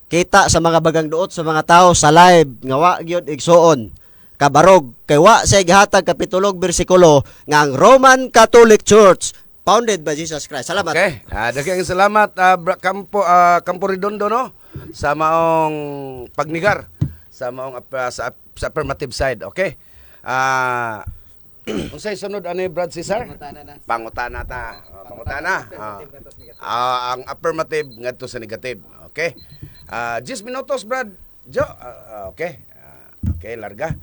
Kita sa mga bagang duot sa mga tao sa live nga wa gyud igsoon. Kabarog kay wa say gihatag kapitulo bersikulo nga ang Roman Catholic Church founded by Jesus Christ. Salamat. Okay. Daghang salamat Campo Redondo no sa maong pagnigar sa maong sa affirmative side. Okay. Unsay sunod ani Brad Cesar? Pangutana ta. Pangutana. Ang affirmative ngadto sa negative. Okay. 10 minutos Brad. Jo. Okay. Okay, larga.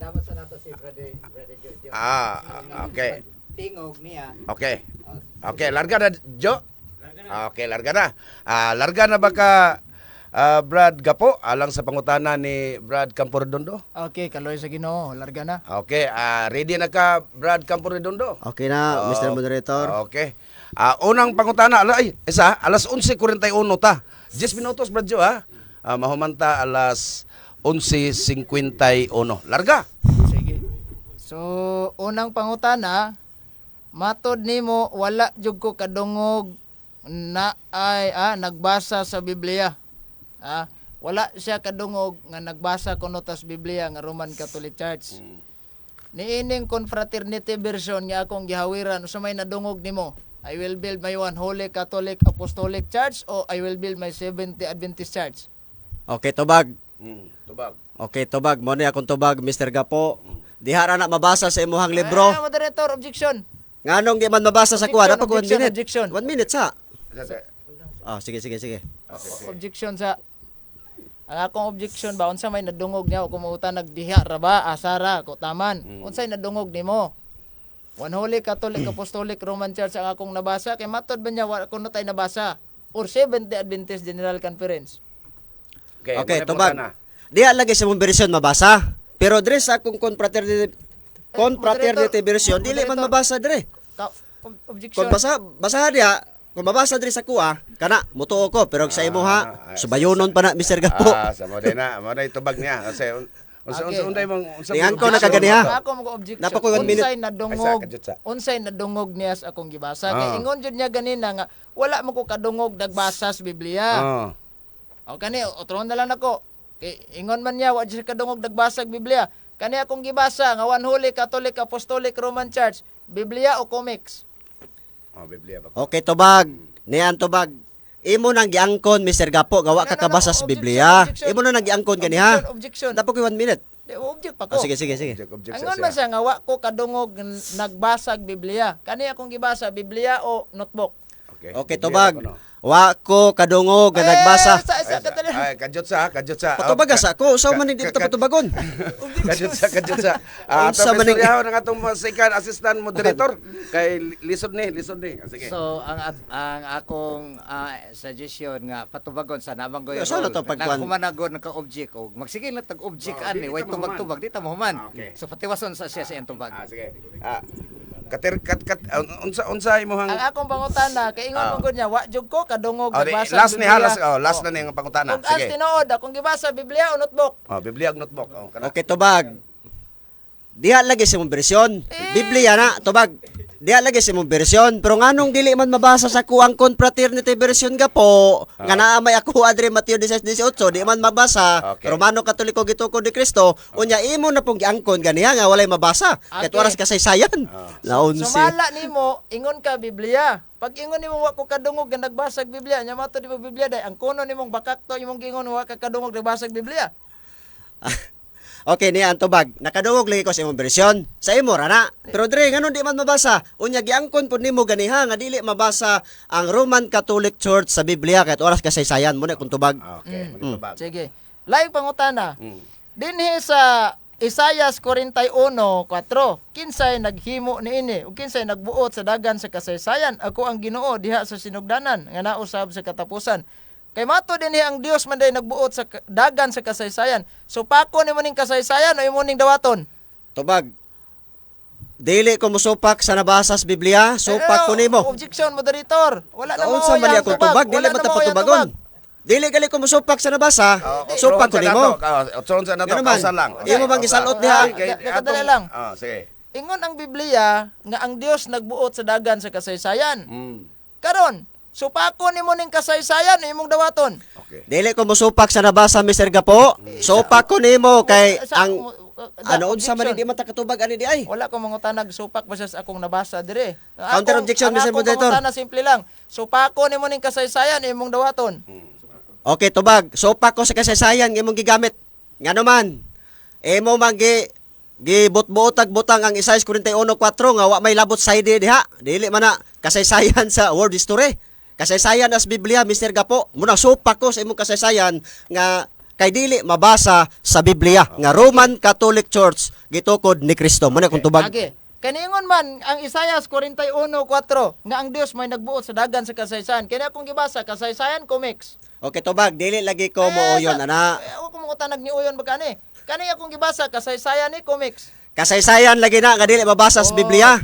Dapat sa nato si Brother Jojo. Okay. Tingog niya. Okay. Okay, larga na, Jo? Okay, larga na. Larga na ba ka, Brad Gapo, alang sa pangutana ni Brad Campo Redondo? Okay, kaloy sa Ginoo, larga na. Okay, ready na ka, Brad Campo Redondo? Okay na, Mr. Moderator. Okay. Unang pangutana, alas 11:41 ta. 10 minutos, Brad Jo, ha? mahumanta alas 11:51. Larga. Sige. So, unang pangutana, matod nimo wala jud ko kadungog na ay nagbasa sa Biblia. Wala siya kadungog nga nagbasa kuno tas Biblia nga Roman Catholic Church. Niining confraternity version nga akong gihawiran sa may nadungog nimo. I will build my one Holy Catholic Apostolic Church o I will build my Seventh-day Adventist Church. Okay, tubag. Tubag. Okay, tubag. Mo ni akong tubag, Mr. Gapo. Diha ra na mabasa sa imuhang libro. Moderator, objection. Nganong di man mabasa sa kuha? Dapat 1 minute. Objection. 1 minute sa. Sige. Objection sa ang akong objection ba unsa may nadungog niya o kumuuta nagdiha ra ba asara ko taman unsay nadungog nimo One Holy Catholic Apostolic Roman Church ang akong nabasa kay matod ba niya wa kuno tay nabasa or Seventh-day Adventist General Conference. Okay, muna tubag. na. Diha lagi sa mong version mabasa. Pero dire sa akong confraternity version dili man mabasa dire. Objection. Kung basahan diha, kung mabasa dire sa kuha, kana mutuo ko pero sa imo ha, subayonon pa na Mr. Gapo. Sa mo na itubag niya kasi Okay. unday mong Tingnan ko na kaganiha. Ako mo objection. Napa ko 1 minute. Unsay nadungog niya sa akong gibasa. Ah. Kay ingon jud niya ganina nga wala mo ko kadungog nagbasa sa Biblia. O kani otron na lang nako. Kay ingon man niya wa jud siya kadungog nagbasa sa Biblia. Kani akong gibasa nga One Holy Catholic Apostolic Roman Church, Biblia o comics? Biblia ba? Okay, tubag. Niyan tubag. Imo nang giangkon Mr. Gapo gawa ka kabasa sa Biblia. Imo na nang giangkon kaniha. Objection. Dapat ko 1 minute. Object pa ko. Sige. Angon man siya nga wa ko kadungog nagbasag Biblia. Kani akong gibasa Biblia o notebook? Okay, tubag. Wa ko kadungog nga nagbasa. Kadyot sa. Patubag sa ako, usaw man hindi ta patubagon. Kadyot sa. Unsa man Tapos istoryaho ng atong second assistant moderator kay lisod ni. Sige. So ang akong suggestion nga patubagon sa namang goy. Sa to pagkuan. Humanagon naka-object o magsige lang tag-object ani way tubag-tubag di ta mo human. Okay. So patiwason sa siya sa iyang tubag. Sige. Unsa imong Ang akong pangutana kay ingon mo gud niya wa jud ko kadungog nagbasa last ni Biblia. last na ni ang pangutana. Ug as Sige. tinuod akong gibasa Biblia o notebook? Biblia ug notebook. Okay, tubag. Diha lagi sa mong bersyon. Biblia na, tubag. Diha lagi sa mong bersyon. Pero nganong dili man mabasa sa kuang confraternity version Gapo, nga naamay ako adre Mateo 16:18, di man mabasa. Okay. Romano Katoliko gitukod ni Kristo, unya imo na pong giangkon ganiha nga walay mabasa. Ket oras kasaysayan. Laon si. Sumala nimo ingon ka Biblia. Pag ingon nimo wa ko kadungog nga nagbasag Biblia, nya mato di mo Biblia day ang kuno nimong bakakto imong gingon wa ka kadungog nagbasag Biblia. Okay, niya ang tubag. Nakadungog lagi ko sa imong bersyon. Sa imo ra na. Pero dre nganon di man mabasa. Unya giangkon pud nimo ganiha nga dili mabasa ang Roman Catholic Church sa Biblia kahit oras kasaysayan mo na kung tubag. Okay, tubag. Sige. Laing pangutana. Dinhi sa Isaias 41:4, kinsay naghimo niini ug kinsay nagbuot sa dagan sa kasaysayan? Ako ang Ginoo diha sa sinugdanan nga nausab sa katapusan. Kay mato dinhi ang Dios man day nagbuot sa dagan sa kasaysayan. So pako nimo ning kasaysayan o imo ning dawaton? Tubag. Dili ko musupak sa nabasa sa Biblia, supak ko nimo. Objection moderator. Wala na mo. Unsa man ako tubag, dili man ta patubagon. Dili gali ko musupak sa nabasa, supak ko nimo. Otron sa nato Ganun man. kausan lang. Imo bang gisalot diha? Kadali lang. Sige. Ingon ang Biblia nga ang Dios nagbuot sa dagan sa kasaysayan. Mm. Karon, supako nimo ning kasaysayan imong dawaton. Okay. Dili ko musupak sa nabasa, Mr. Gapo. Supak ko nimo kay ang ano unsa man di man ta katubag ani di ay. Wala ko mangutanag supak ba siya sa akong nabasa dire. Counter objection, Mr. Moderator. Ang simple lang. Supako nimo ning kasaysayan imong dawaton. Okay, tubag. Supak ko sa kasaysayan imong gigamit. Ngano man. Imo man gibutbuotag butang ang Isaias 41:4 nga wa may labot side diha. Dili man na kasaysayan sa world history. Kasaysayan as Biblia, Mr. Gapo. Muna supak ko sa imong kasaysayan nga kay dili mabasa sa Biblia nga Roman Catholic Church gitukod ni Kristo. Muna kung tubag. Agi. Kaningon man ang Isaias 41:4 nga ang Dios may nagbuot sa dagan sa kasaysayan. Kaya akong gibasa kasaysayan comics. Okay, tubag. Dili lagi ko mo uyon, ana. Ako ko mangutanag ni uyon ba kani? Kani akong gibasa kasaysayan ni comics. Kasaysayan lagi na nga dili mabasa sa Biblia.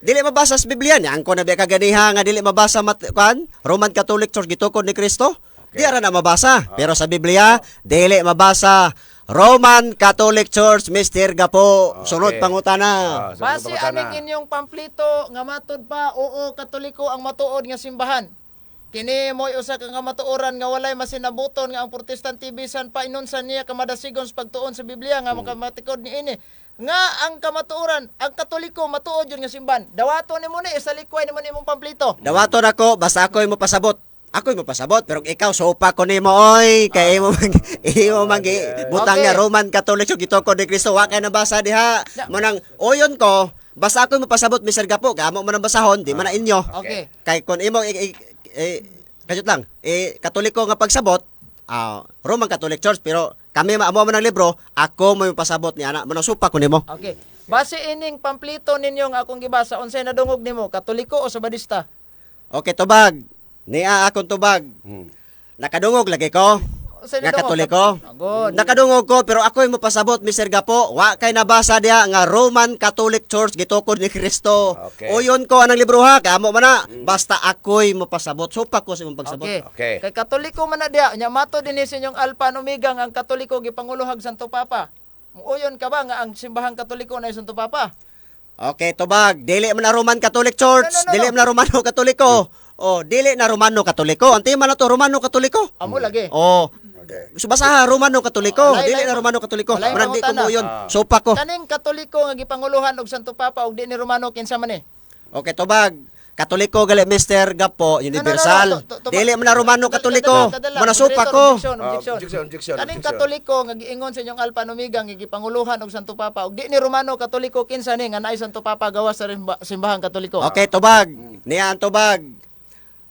Dili mabasa sa Biblia niya. Ang ko na biya kaganiha nga dili mabasa Roman Catholic Church gitukod ni Kristo. Di ara na mabasa. Pero sa Biblia, dili mabasa. Roman Catholic Church, Mr. Gapo. Sunod pangutana. Base aning inyong pamplito nga matud pa, oo, Katoliko ang matuod nga simbahan. Kini mo'y usa ka nga matuoran nga walay masinabuton nga ang Protestante bisan pa inunsan niya kamadasigon sa pagtuon sa Biblia nga makamatikod ni ini. Nga ang kamatuoran, ang Katoliko matuod yun nga simbahan. Dawato ni mo ni isa likway ni mo imong pamplito. Dawaton ako, basta ako mo pasabot. Ako mo pasabot, pero ikaw sopa ko nimo oy, kay imo butang Okay. nga Roman Catholic Church gitukod ni Kristo, wa kay nabasa diha. Munang oyon ko, basta ako mo pasabot Mr. Gapo, kamo man ang basahon, di man na inyo. Okay. Kay kun imo kajut lang, Katoliko nga pagsabot, Roman Catholic Church, pero kami maamo man ang libro, ako mo yung pasabot ni ana, munang supa ko nimo. Okay. Base ining pamplito ninyo nga akong gibasa, unsay nadungog nimo, Katoliko o Sabadista? Okay, tubag. Niya akong tubag. Nakadungog lagi ko. Unsay Nga nadungog? Katoliko. Agod. Nakadungog ko pero ako mo pasabot Mr. Gapo, wa kay nabasa diha nga Roman Catholic Church gitukod ni Kristo. Okay. Uyon ko anang libro ha, kamo man na. Basta ako'y mo pasabot. Supa ko sa imong pagsabot. Okay. Okay. Kay Katoliko man na diha, nya mato din sa inyong Alpha and Omega nga ang Katoliko gipanguluhag Santo Papa. Uyon ka ba nga ang simbahang Katoliko na Santo Papa? Okay, tubag. Dili man na Roman Catholic Church, No. dili man na Romano Katoliko. Oh, dili na Romano Katoliko. Ang tema na to Romano Katoliko. Amo lagi. Oh. Okay. So basta Romano Katoliko, Walay- dili na Romano Katoliko. walay Marang di ko pangutana. mo yun. Supa ko. Kaning Katoliko nga gipanguluhan og Santo Papa og di ni Romano kinsa man ni? Okay, tubag. Katoliko gali Mr. Gapo, universal. Tubag. Dili man na Romano Katoliko. Kadala, Muna supa moderator, ko. objection. Kaning Katoliko nga giingon sa inyong Alpha and Omega nga gipanguluhan og Santo Papa og di ni Romano Katoliko kinsa ni nga naay Santo Papa gawas sa simbahang Katoliko. Okay, tubag. Niya ang tubag.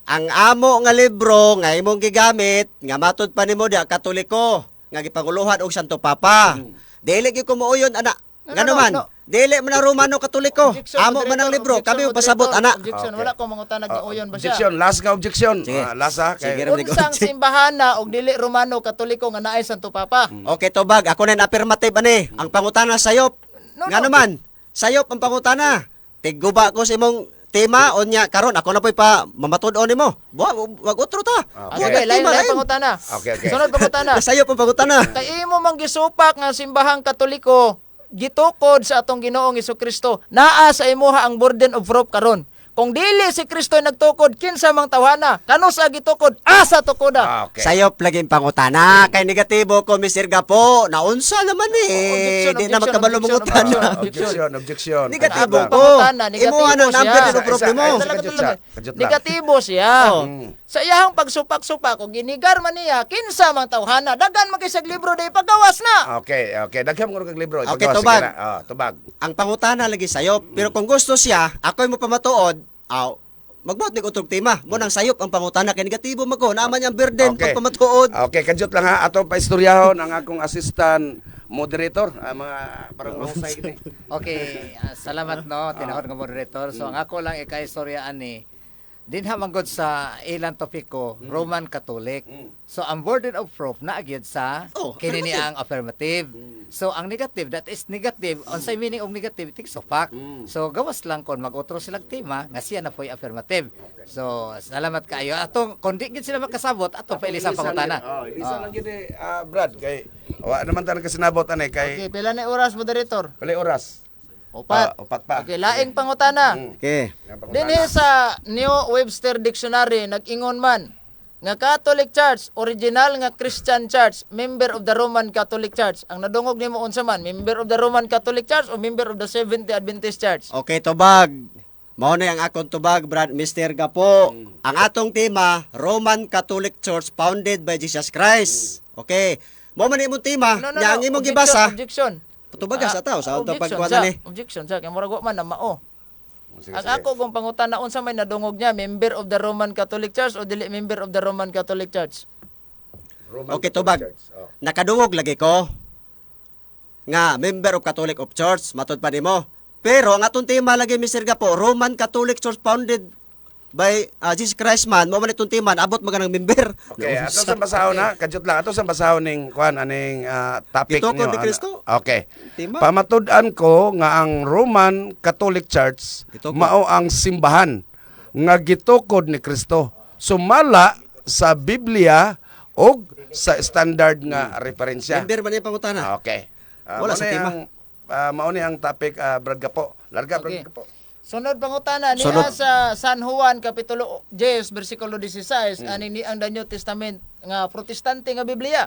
Ang amo nga libro nga imong gigamit nga matud pa nimo diha Katoliko nga gipanguluhan og Santo Papa. Dili gyud ko muuyon ana. Ngano man? Dili man na Romano Katoliko. Objection, Amo man ang moderator, libro, objection, kami mo pasabot moderator, ana. Objection, Okay. wala ko mangutanag nga uyon ba siya. Objection, last ka objection. Sige. Last ha. Sige, Kay, Ram. Unsang simbahan na og dili Romano Katoliko nga naay Santo Papa? Okay, tubag. Ako na affirmative ani. Ang pangutana sayop. No, Nga no. naman, sayop ang pangutana. Tigguba ko sa imong tema unya karon ako na po'y pa mamatud-on nimo. Wag utro ta. Okay. Okay, lain Tema, lain pangutana. Okay. Sunod pangutana. Sayop ang pangutana. Kay imo man gisupak nga simbahang Katoliko gitukod sa atong Ginoong Hesukristo. Naa sa imuha ang burden of proof karon. Kung dili si Kristo nagtukod, kinsa mang tawhana? Kano sa gitukod? Asa tukoda? Okay. Sayop laging pangutana. Kay negatibo ko, Mr. Gapo. Naunsa naman Objection, Di na objection, magkabalo objection, mangutan. Objection. Negatibo Ang ko. pangutana, Imuha ng negatibo number siya. ng problema. Isa- mo. isa- kajut siya. Kajut lang. Negatibo siya. Oh. Sa iyahang pagsupak-supak, kung ginigar man niya, kinsa mang tawhana? Dagan makisag libro day paggawas na. Okay. Dagham ko kag libro. Okay, Ipagawa, tubag. sige na. Tubag. Ang pangutana lagi sayop. Pero kung gusto siya, ako'y mo pamatuod, magbuhat ni utrog tema. Mo nang sayop ang pangutana kay negatibo magko. Naman yung burden Okay. pag pamatuod. Okay, kajut lang ha. Ato pa istoryahon ang akong assistant moderator. Mga parang mahusay ini. Okay, salamat no, tinahod nga moderator. So ang ako lang ikaistorya ani dinha manggod sa ilang topiko, Roman Catholic. So ang burden of proof na agyud sa Oh, kini ni ang affirmative. So ang negative, that is negative. Unsay meaning og negative? Tig supak. So gawas lang kon mag-utro silang tema nga siya na po'y affirmative. So salamat kayo. Atong kon di gid sila makasabot atong paili sa pangutana. Isa lang gid Brad kay wa naman ta kasinabot ani Okay, kay pila na oras, moderator? pala oras. Upat. Upat pa. Okay, laing pangutana. Okay. Dinhi sa New Webster Dictionary nag-ingon man nga Catholic Church, original nga Christian Church, member of the Roman Catholic Church. Ang nadungog nimo unsa man, member of the Roman Catholic Church o member of the Seventh-day Adventist Church? Okay, tubag. Mao na ang akong tubag, Brad Mr. Gapo. Ang atong tema, Roman Catholic Church founded by Jesus Christ. Okay. Mao man imong tema, nya ang imong gibasa. Objection. Tubag sa tao sa untang Objection pagkuha sa. ni. Objection sa kay murag wa man na mao. Sige, Ang sige. ako kung pangutana unsa may nadungog niya, member of the Roman Catholic Church o dili member of the Roman Catholic Church? Roman Okay, Catholic tubag. Church. Nakadungog lagi ko nga member of Catholic of Church, matud pa nimo. Pero ang atong tema lagi Mr. Gapo, Roman Catholic Church founded by Jesus Christ man, mo man itong tema, abot maganang member. Okay, ato sa basahon na, kajut lang ato sa basahon ning kuan aning topic Gitukod niyo. ni Kristo. Okay. Tema. Pamatud-an ko nga ang Roman Catholic Church Gitukod. mao ang simbahan nga gitukod ni Kristo. Sumala sa Biblia og sa standard nga referensya. Member man yung pangutana. Okay. Wala sa tema. Mauni ang topic, Brad Gapo. Larga, Okay. Brad Gapo. Sunod pangutana niya Sunod. sa San Juan kapitulo 10 bersikulo 16 ani ni ang the New Testament nga protestante nga Biblia.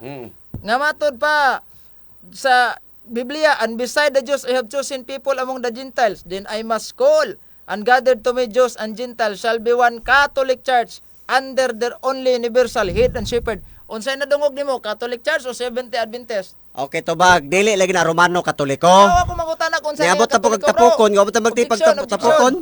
Nga matod pa sa Biblia, and beside the Jews I have chosen people among the Gentiles, then I must call and gathered to me Jews and Gentiles shall be one Catholic Church under their only universal head and shepherd. Unsay nadungog nimo, Catholic Church o Seventh Adventist? Okay, tubag. Dili lagi na Romano Katoliko. Ako mangutana kung unsay Niabot na po Katoliko, kagtapukon. bro. Gawat na magtipag Objection, tapukon.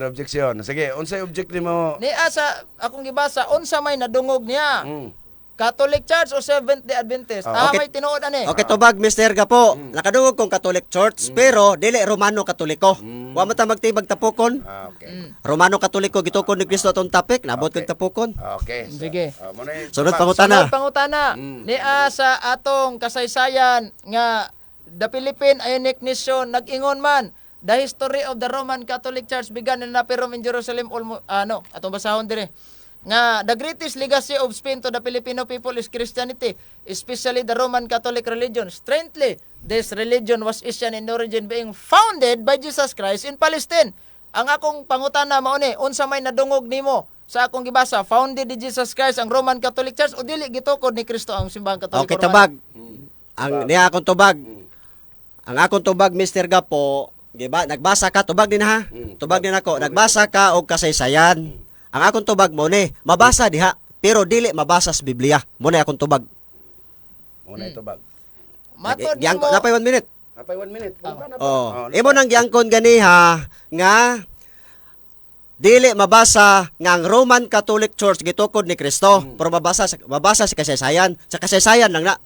Objection. Sige, unsay object nimo? Ni asa akong gibasa unsa may nadungog niya. Mm. Catholic Church o Seventh-day Adventist? Okay. May tinuod ani. Okay, tubag, Mr. Gapo. Nakadungog kong Catholic Church, pero dili Romano Katoliko. Wa man ta magtibag tapukon. Okay. Romano Katoliko gitukod ni Kristo atong topic, nabot Okay. kag tapukon. Okay. Sige. Muna Sunod Sunod pangutana. pangutana. Ni sa atong kasaysayan nga the Philippine Ionic Nation nag-ingon man the history of the Roman Catholic Church began in Napirom in Jerusalem almost atong basahon dire nga the greatest legacy of Spain to the Filipino people is Christianity, especially the Roman Catholic religion. Strangely, this religion was Asian in origin, being founded by Jesus Christ in Palestine. Ang akong pangutana mao ni, unsa may nadungog nimo sa akong gibasa, founded ni Jesus Christ ang Roman Catholic Church o dili gitukod ni Kristo ang simbahang Katoliko? Okay, Romano? tubag. Ang niya akong tubag. Ang akong tubag, Mr. Gapo, giba, nagbasa ka, tubag din ha. Tubag din ako. Nagbasa ka og kasaysayan. Ang akong tubag mo ni, mabasa diha, pero dili mabasa sa Biblia. Mo ni akong tubag. Muna ito bag. Matod Giangko, nimo, napay 1 minute. Napay 1 minute. Pangutana pa. Oh, imo nang giangkon ganiha nga dili mabasa nga ang Roman Catholic Church gitukod ni Kristo, pero mabasa sa kasaysayan. Sa kasaysayan lang na.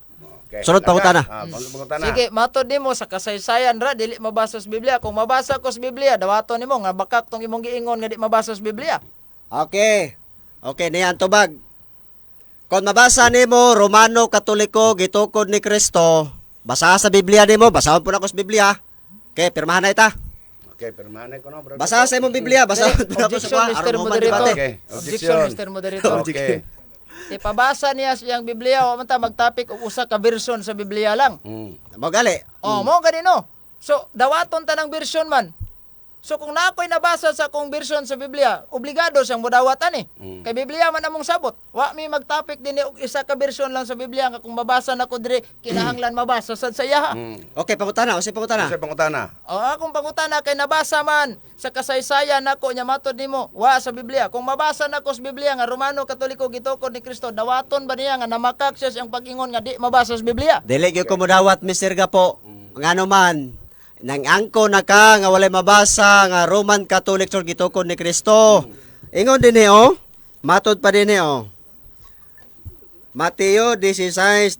Okay. Sunod pangutana. Pangutana. sige, matod nimo sa kasaysayan ra dili mabasa sa Biblia. Kung mabasa ko sa Biblia, dawaton nimo nga bakak tong imong giingon nga di mabasa sa Biblia. Okay. Okay, niyan tubag. Kung mabasa nimo Romano Katoliko gitukod ni Kristo, basa sa Biblia nimo, basahon po na ko sa Biblia. Okay, pirmahan na ita. Okay, permanay ko no, bro. Basa sa imong Biblia, basahon po na ko Objection, sa Mr. Roman Moderator. debate. Okay. Objection, Mr. Moderator. Okay. Ipabasa niya siyang Biblia, wa man ta magtapik og usa ka version sa Biblia lang. Mo gali. Mo ganino. So, dawaton ta ng version man. So kung nakoy nabasa sa akong version sa Biblia, obligado siyang modawatan Kay Biblia man among sabot. Wa mi magtapik din og isa ka version lang sa Biblia nga kung mabasa nako dire kinahanglan mabasa sad sa iya. Okay, pangutana, usay pangutana. Unsay pangutana? O akong pangutana kay nabasa man sa kasaysayan nako nya matod nimo wa sa Biblia. Kung mabasa nako sa Biblia nga Romano Katoliko gitukod ni Kristo, dawaton ba niya nga namakak siya siyang pag-ingon nga di mabasa sa Biblia? Dili gyud ko modawat, Mr. Gapo. Ngano man, nang angko na ka nga walay mabasa nga Roman Catholic Church gitukod ni Kristo. Ingon din oh. Matod pa din oh. Mateo 16:18.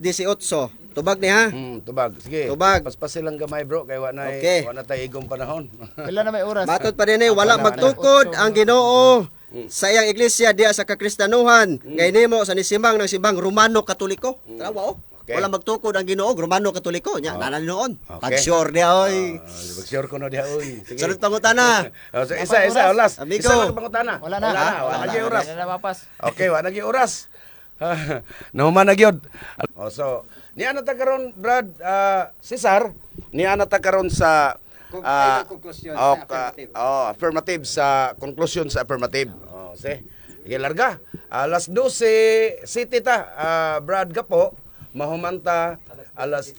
Tubag ni ha. Tubag. Sige. Tubag. Paspas silang gamay, bro, kay Okay. wa na tay igong panahon. Pila na may oras? Matod pa din wala magtukod ang Ginoo sa iyang iglesia diya sa kakristanuhan. Ngay nimo sa nisimang ng simbang Romano Katoliko. Tama oh. Okay. Wala magtukod ang Ginoo Romano Katoliko nya nanan noon. Okay. Pag-sure dia oy. Mag-sure ko no diha uy. Sige. Sunod pangutana. So, isa, last. Amigo. Isa lang pangutana. Wala na. Wala na oras. Wala na mapas. Okay, wala na oras. Nahuman na gyud. So, niya na ta karon, Brad, Cesar, niya na ta karon sa conclusion sa affirmative. affirmative sa conclusion sa affirmative. Sige. Sige, larga. Alas 12 city ta, Brad Gapo, mahumanta alas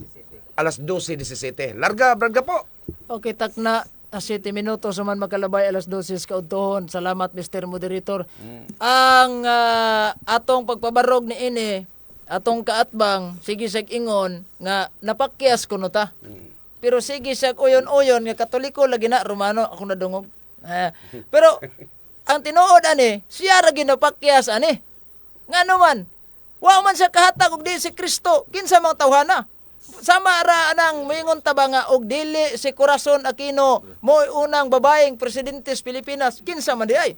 12:17. Larga, Brad Gapo. Okay, takna 7 minutos man makalabay alas 12 kaudtohon. Salamat Mr. Moderator. Ang atong pagpabarog ni ini, atong kaatbang, sige sag ingon nga napakyas kuno ta. Pero sige sag uyon-uyon nga Katoliko lagi na Romano ako nadungog. Pero ang tinuod ani, siya ra ginapakyas ani. Ngano man, wa man siya kahatag og di si Kristo, kinsa mang tawhana? Sama ra nang moingon ta ba nga og dili si Corazon Aquino mo'y unang babaeng presidente sa Pilipinas, kinsa man di ay?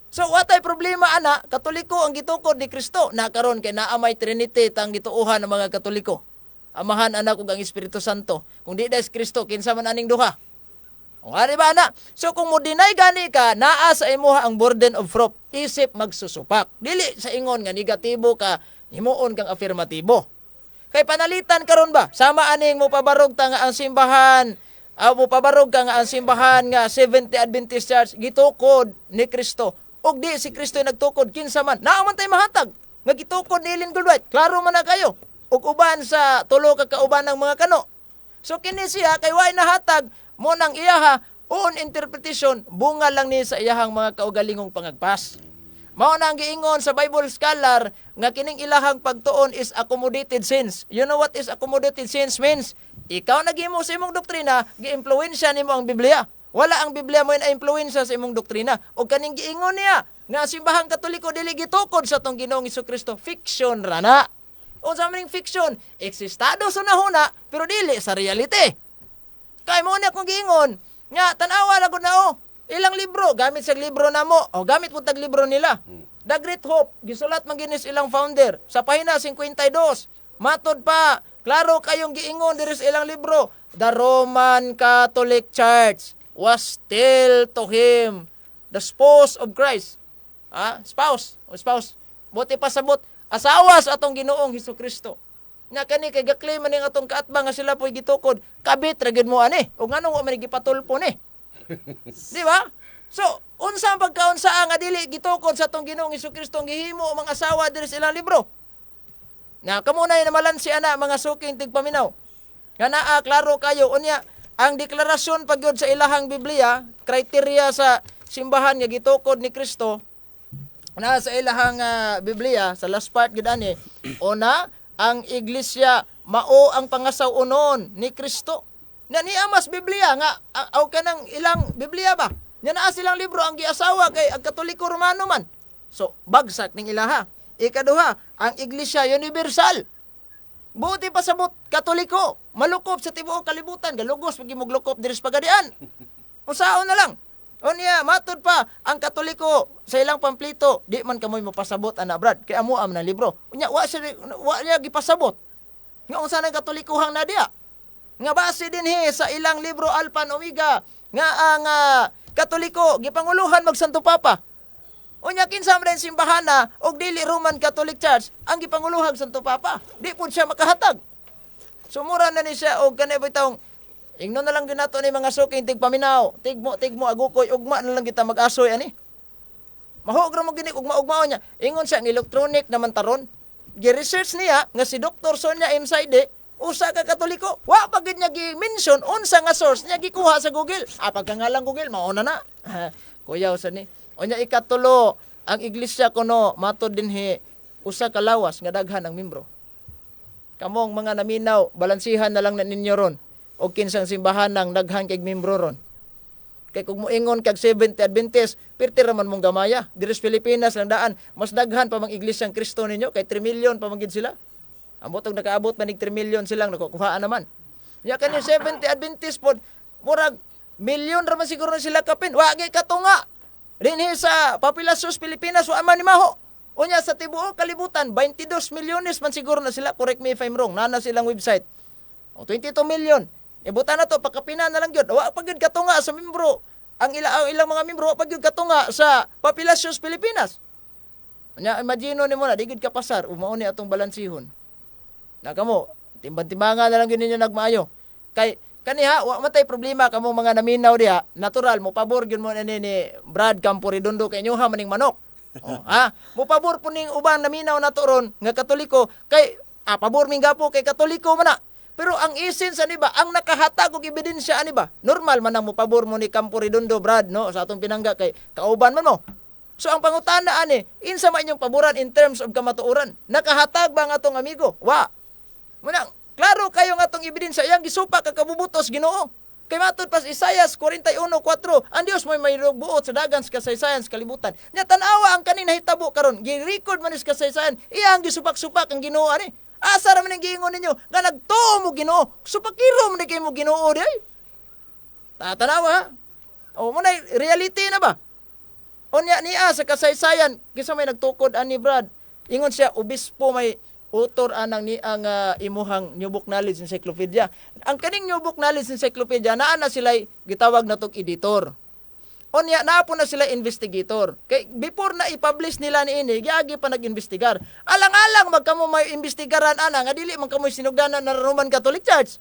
So watay problema ana, Katoliko ang gitukod ni Kristo. Nakaron kay naa may Trinity tang gituohan ng mga Katoliko. Amahan, Anak ug ang Espiritu Santo. Kung di dahil Kristo, kinsa man aning duha? O nga, di ba na? So kung mo deny gani ka, naa sa imuha ang burden of proof, isip magsusupak. Dili sa ingon nga negatibo ka, himuon kang afirmatibo. Kay panalitan karon ba? Sama aning mo pabarog ta nga ang simbahan, mo pabarog ka nga ang simbahan nga 70 Adventist Church gitukod ni Kristo. Og di si Kristo nagtukod kinsa man. Naaman tay mahatag nga gitukod ni Ellen Goldwhite. Klaro man na kayo. Og uban sa tulo ka kauban ng mga kano. So kini siya kay way nahatag mo nang iyaha own interpretation bunga lang ni sa iyahang mga kaugalingong pangagpas. Mao na ang giingon sa Bible scholar nga kining ilahang pagtuon is accommodated sins. You know what is accommodated sins means? Ikaw naghimo sa imong doktrina, gi-impluwensya nimo ang Biblia. Wala ang Biblia mo na-impluwensya sa imong doktrina. O kaning giingon niya nga simbahang Katoliko dili gitukod sa tong Ginoong Hesukristo, fiction ra na. O sa maning fiction, eksistado sa nahuna pero dili sa reality. Kay mo na kung giingon nga tan-awa ra gud na ilang libro gamit sa libro namo o gamit mo tag libro nila. The Great Hope gisulat man ginis ilang founder sa pahina 52. Matod pa klaro kayong giingon diri sa ilang libro, the Roman Catholic Church was still to him the spouse of Christ. Spouse. Buti pasabot asawa sa atong Ginoong Hesukristo. Nga kani kay gaklaim man ning atong kaatbang nga sila po'y gitukod, kabit ra gid mo ani. O nganong wa man gipatulpo ni. Di ba? So, unsa ang pagkaunsa nga dili gitukod sa atong Ginoong Hesukristo ang gihimo o mga asawa diri sa ilang libro? Na kamo na namalansi ana mga suking tigpaminaw. Nga naa klaro kayo unya ang deklarasyon pagyud sa ilahang Biblia, kriteria sa simbahan nga gitukod ni Kristo na sa ilahang Biblia sa last part gid ani, una ang iglesia mao ang pangasaw unon ni Kristo. Na ni amas Biblia nga aw kanang ilang Biblia ba? Nya naa silang libro ang giasawa kay ang Katoliko Romano man. So bagsak ning ilaha. Ikaduha, ang iglesia universal. Buti pa sabot Katoliko, malukop sa tibuok kalibutan, galugos pag imuglukop diri sa pagadian. Usaon na lang. Unya matod pa ang Katoliko sa ilang pamplito, di man kamoy mapasabot ana brad kay amo am na libro. Unya wa niya gipasabot. Nga unsa nang Katolikohang na diya? Nga base dinhi sa ilang libro Alpha and Omega nga ang Katoliko gipanguluhan mag Santo Papa. Unya kinsa man simbahana og dili Roman Catholic Church ang gipanguluhag Santo Papa. Di pud siya makahatag. Sumura na ni siya og kanay bitawng ingnon na lang din nato ni mga suking tigpaminaw, tigmo agukoy ugma na lang kita mag-asoy ani. Mahog ra mo gini ugma niya. Ingon siya ang electronic naman taron. Gi-research niya nga si Dr. Sonia M. Saide usa ka Katoliko. Wa pa gid niya gi-mention unsa nga source niya gikuha sa Google. Pagkangalang Google mao na. Kuyaw sa ni. Unya ikatulo, ang iglesia kuno matod dinhi usa ka lawas nga daghan ang membro. Kamong mga naminaw, balansihan na lang na ninyo ron. O kinsang simbahan ng daghan kay membro ron. Kay kung moingon kag 70 Adventist, pirti raman mong gamaya. Diri sa Pilipinas lang daan, mas daghan pa mang iglesyang Kristo ninyo kay 3 million pa magid sila. Ambotong nakaabot manig 3 million silang nakukuhaan naman. Ya kani 70 Adventist pod murag milyon raman siguro na sila kapin. Wa gyud katunga. Dinhi sa populasyon sa Pilipinas wa man ni maho. Unya sa tibuok kalibutan 22 milyones man siguro na sila. Correct me if I'm wrong. Nana silang website. O 22 million. Ibutan na to, pagkapinan na lang yun. Wa pa gyud katunga sa membro. Ang ilang mga membro, wa pa gyud katunga sa populasyon sa Pilipinas. Nya imagine nimo na, di gyud kapasar, umao ni atong balansihon. Na kamo, timbang-timbangan na lang yun ninyo nagmaayo. Kay, kaniha, wa matay problema kamo mga naminaw diha, natural, mo pabor gyud mo ni Brad Campo Redondo kay inyo maning manok. Mo pabor po ning ubang naminaw nato ron, nga Katoliko, kay, pabor ming gapo kay Katoliko man na. Pero ang essence ani ba, ang nakahatag og ebidensya ani ba? Normal man ang mopabor mo ni Campo Redondo Brad no sa atong pinangga kay kauban man mo. So ang pangutana ani, insa man inyong paboran in terms of kamatuoran? Nakahatag ba ang atong amigo? Wa. Muna, klaro kayo nga atong ebidensya yang gisupa ka kabubutos Ginoo. Kay matud pas Isaias 41:4, ang Dios may buot sa dagan sa kasaysayan sa kalibutan. Nya tan-awa ang kanin nahitabo karon, gi-record man is kasaysayan, iyang gisupak-supak ang Ginoo ani. Asa ra man ang giingon ninyo nga nagtuo mo Ginoo. Supakiro man kay mo Ginoo di ay. Tatanawa. O mo na reality na ba? Unya niya sa kasaysayan kisa may nagtukod ani Brad. Ingon siya obispo may Utor anang ni ang imuhang New Book Knowledge Encyclopedia. Ang kaning New Book Knowledge Encyclopedia naa na sila gitawag na tog editor. Onya naa po na sila investigator. Kay before na i-publish nila ni ini, giagi pa nag-investigar. Alang-alang magkamo may investigaran ana nga dili man kamoy sinugdanan na Roman Catholic Church.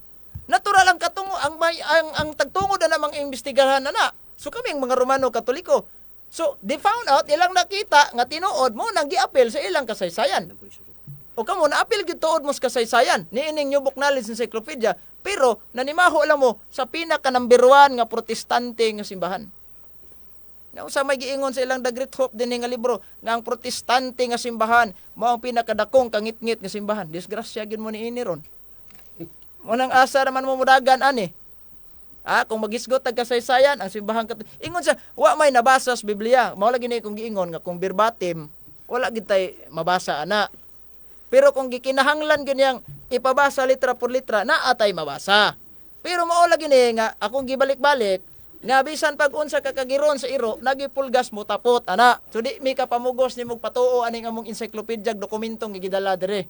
Natural ang katungo ang tagtungod na namang investigahan ana. So kaming mga Romano Katoliko. So they found out ilang nakita nga tinuod mo nang giapel sa ilang kasaysayan. O kamo na-apil gid tuod mo sa kasaysayan ni ining New Book Knowledge Encyclopedia, pero nanimaho lang mo sa pinaka number 1 nga protestante nga simbahan. Now sa may giingon sa ilang The Great Hope dinhi nga libro nga ang protestante nga simbahan mao ang pinakadakong kangit-ngit nga simbahan. Disgrasya gid mo ni ini ron. Mo nang asa naman mo mudagan ani. Kung magisgot tag kasaysayan ang simbahan ingon sa wa may nabasa sa Biblia. Mao lagi ni kung giingon nga kung verbatim wala gid tay mabasa ana. Pero kung gikinahanglan ganyang ipabasa litra por litra, naatay mabasa. Pero mao lagi ni nga akong gibalik-balik nga bisan pag unsa ka kagiron sa iro, nagipulgas mo tapot ana. So di mi ka pamugos ni mog patuo aning among encyclopedia dokumentong gidala dire.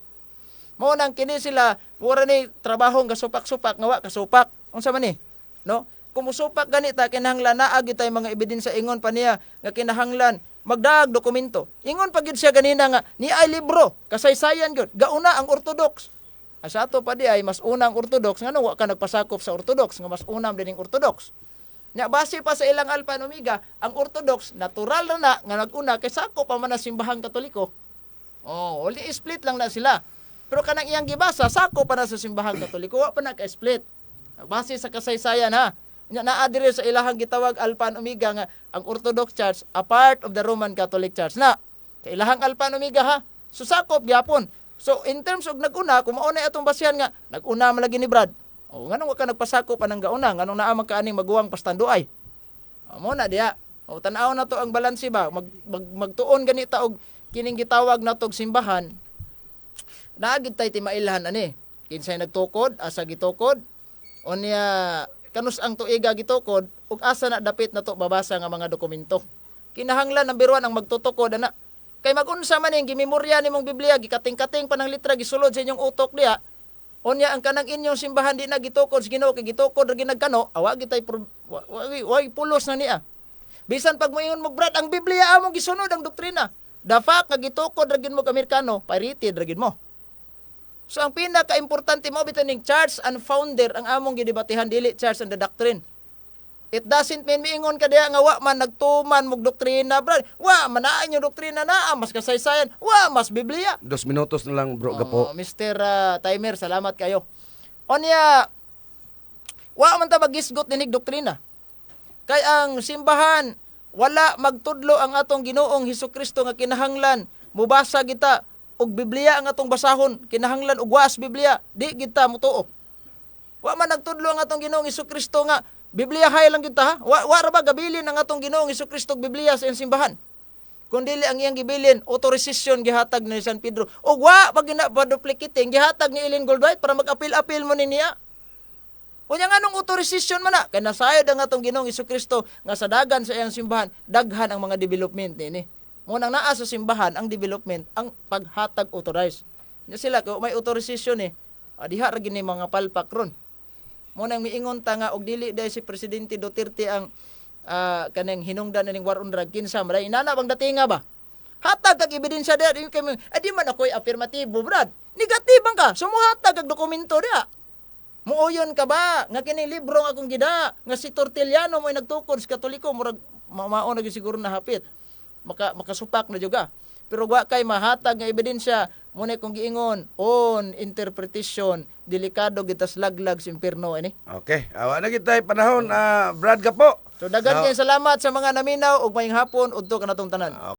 Mao nang kini sila mura ni trabahong gasupak-supak nga wa kasupak. Unsa man ni? No? Kumusupak ganita kinahanglan naa gyud tay mga ebidensya ingon pa niya nga kinahanglan magdag dokumento. Ingon pa gyud siya ganina nga ni ay libro kasaysayan gyud gauna ang Orthodox. Asa ato pa di ay mas una ang Orthodox ngano wa ka nagpasakop sa Orthodox nga mas unam dining Orthodox. Nya base pa sa ilang Alpha and Omega ang Orthodox natural na nga naguna kay sakop pa man ang simbahang Katoliko. Only split lang na sila. Pero kanang iyang gibasa sakop pa na sa simbahang Katoliko wa pa na ka-split. Base sa kasaysayan ha. Naa dire sa ilahang gitawag Alpha and Omega nga ang Orthodox Church a part of the Roman Catholic Church na. Sa ilahang Alpha and Omega ha. So sakop gyapon. So in terms of naguna kung mao na atong basihan nga naguna man lagi ni Brad. Nganong wa ka nagpasakop anang gauna nganong naa man kaaning maguwang pastanduay. Mo na diha. Tan-aw na to ang balanse ba magtuon ganita og kining gitawag na tog simbahan. Naagid tay ti mailhan ani. Kinsay nagtukod asa gitukod onya kanus ang tuiga gitukod ug asa na dapit na to babasa nga mga dokumento. Kinahanglan number 1 ang magtutukod ana. Kay magunsa man ning gimemorya nimong Biblia gikating-kating pa ng litra gisulod sa inyong utok diha. Onya ang kanang inyong simbahan di na gitukod sa Ginoo kay gitukod ra ginagkano awa gitay way pulos na niya. Bisan pag moingon mo Brad ang Biblia among gisunod ang doktrina. The fact nga gitukod ra gid mo ka Amerikano pirated ra gid mo. So ang pinaka-importante mo bitaw ning church and founder ang among gidebatehan dili church and the doctrine. It doesn't mean miingon ka diha nga wa man nagtuman mog doktrina, brad. Wa man naa inyo doktrina na mas kasaysayan, wa mas Biblia. 2 minutos na lang bro gapo. Mr. Timer, salamat kayo. Onya wa man ta magisgot dinig doktrina. Kay ang simbahan wala magtudlo ang atong Ginoong Hesukristo nga kinahanglan mubasa kita og Biblia ang atong basahon, kinahanglan og was Biblia, di kita mutuo. Wa man nagtudlo ang atong Ginoong Hesukristo nga Biblia hay lang kita ha. Wa ra ba gabilin ang atong Ginoong Hesukristo og Biblia sa iyang simbahan. Kun dili ang iyang gibilin, authorization gihatag ni San Pedro. Og wa pag gina-duplicating gihatag ni Ellen Goldwhite para mag-apil-apil mo niya. Unya nganong authorization man na kay nasayod ang atong Ginoong Hesukristo nga sa dagan sa iyang simbahan, daghan ang mga development ni. Munang naa sa simbahan ang development ang paghatag authorized. Nya sila kay may authorization diha ra gini mga palpak ron. Munang miingon ta nga og dili day si Presidente Duterte ang kanang hinungdan ning war on drug kinsa maray inana bang datinga ba? Hatag kag ebidensya diha di man ako'y afirmatibo brad. Negatibang ka, sumuhatag kag dokumento diha. Muuyon ka ba nga kining libro nga akong gida nga si Tortiliano mo'y nagtukod sa Katoliko murag mao na siguro na hapit. Makasupak na juga. Pero wa kay mahatag nga ebidensya mo na kung giingon on interpretation delikado gitas laglag sa impierno ini. Okay, awa na kita panahon Brad gapo. So dagan kay salamat sa mga naminaw ug mayong hapon udto kanatong tanan.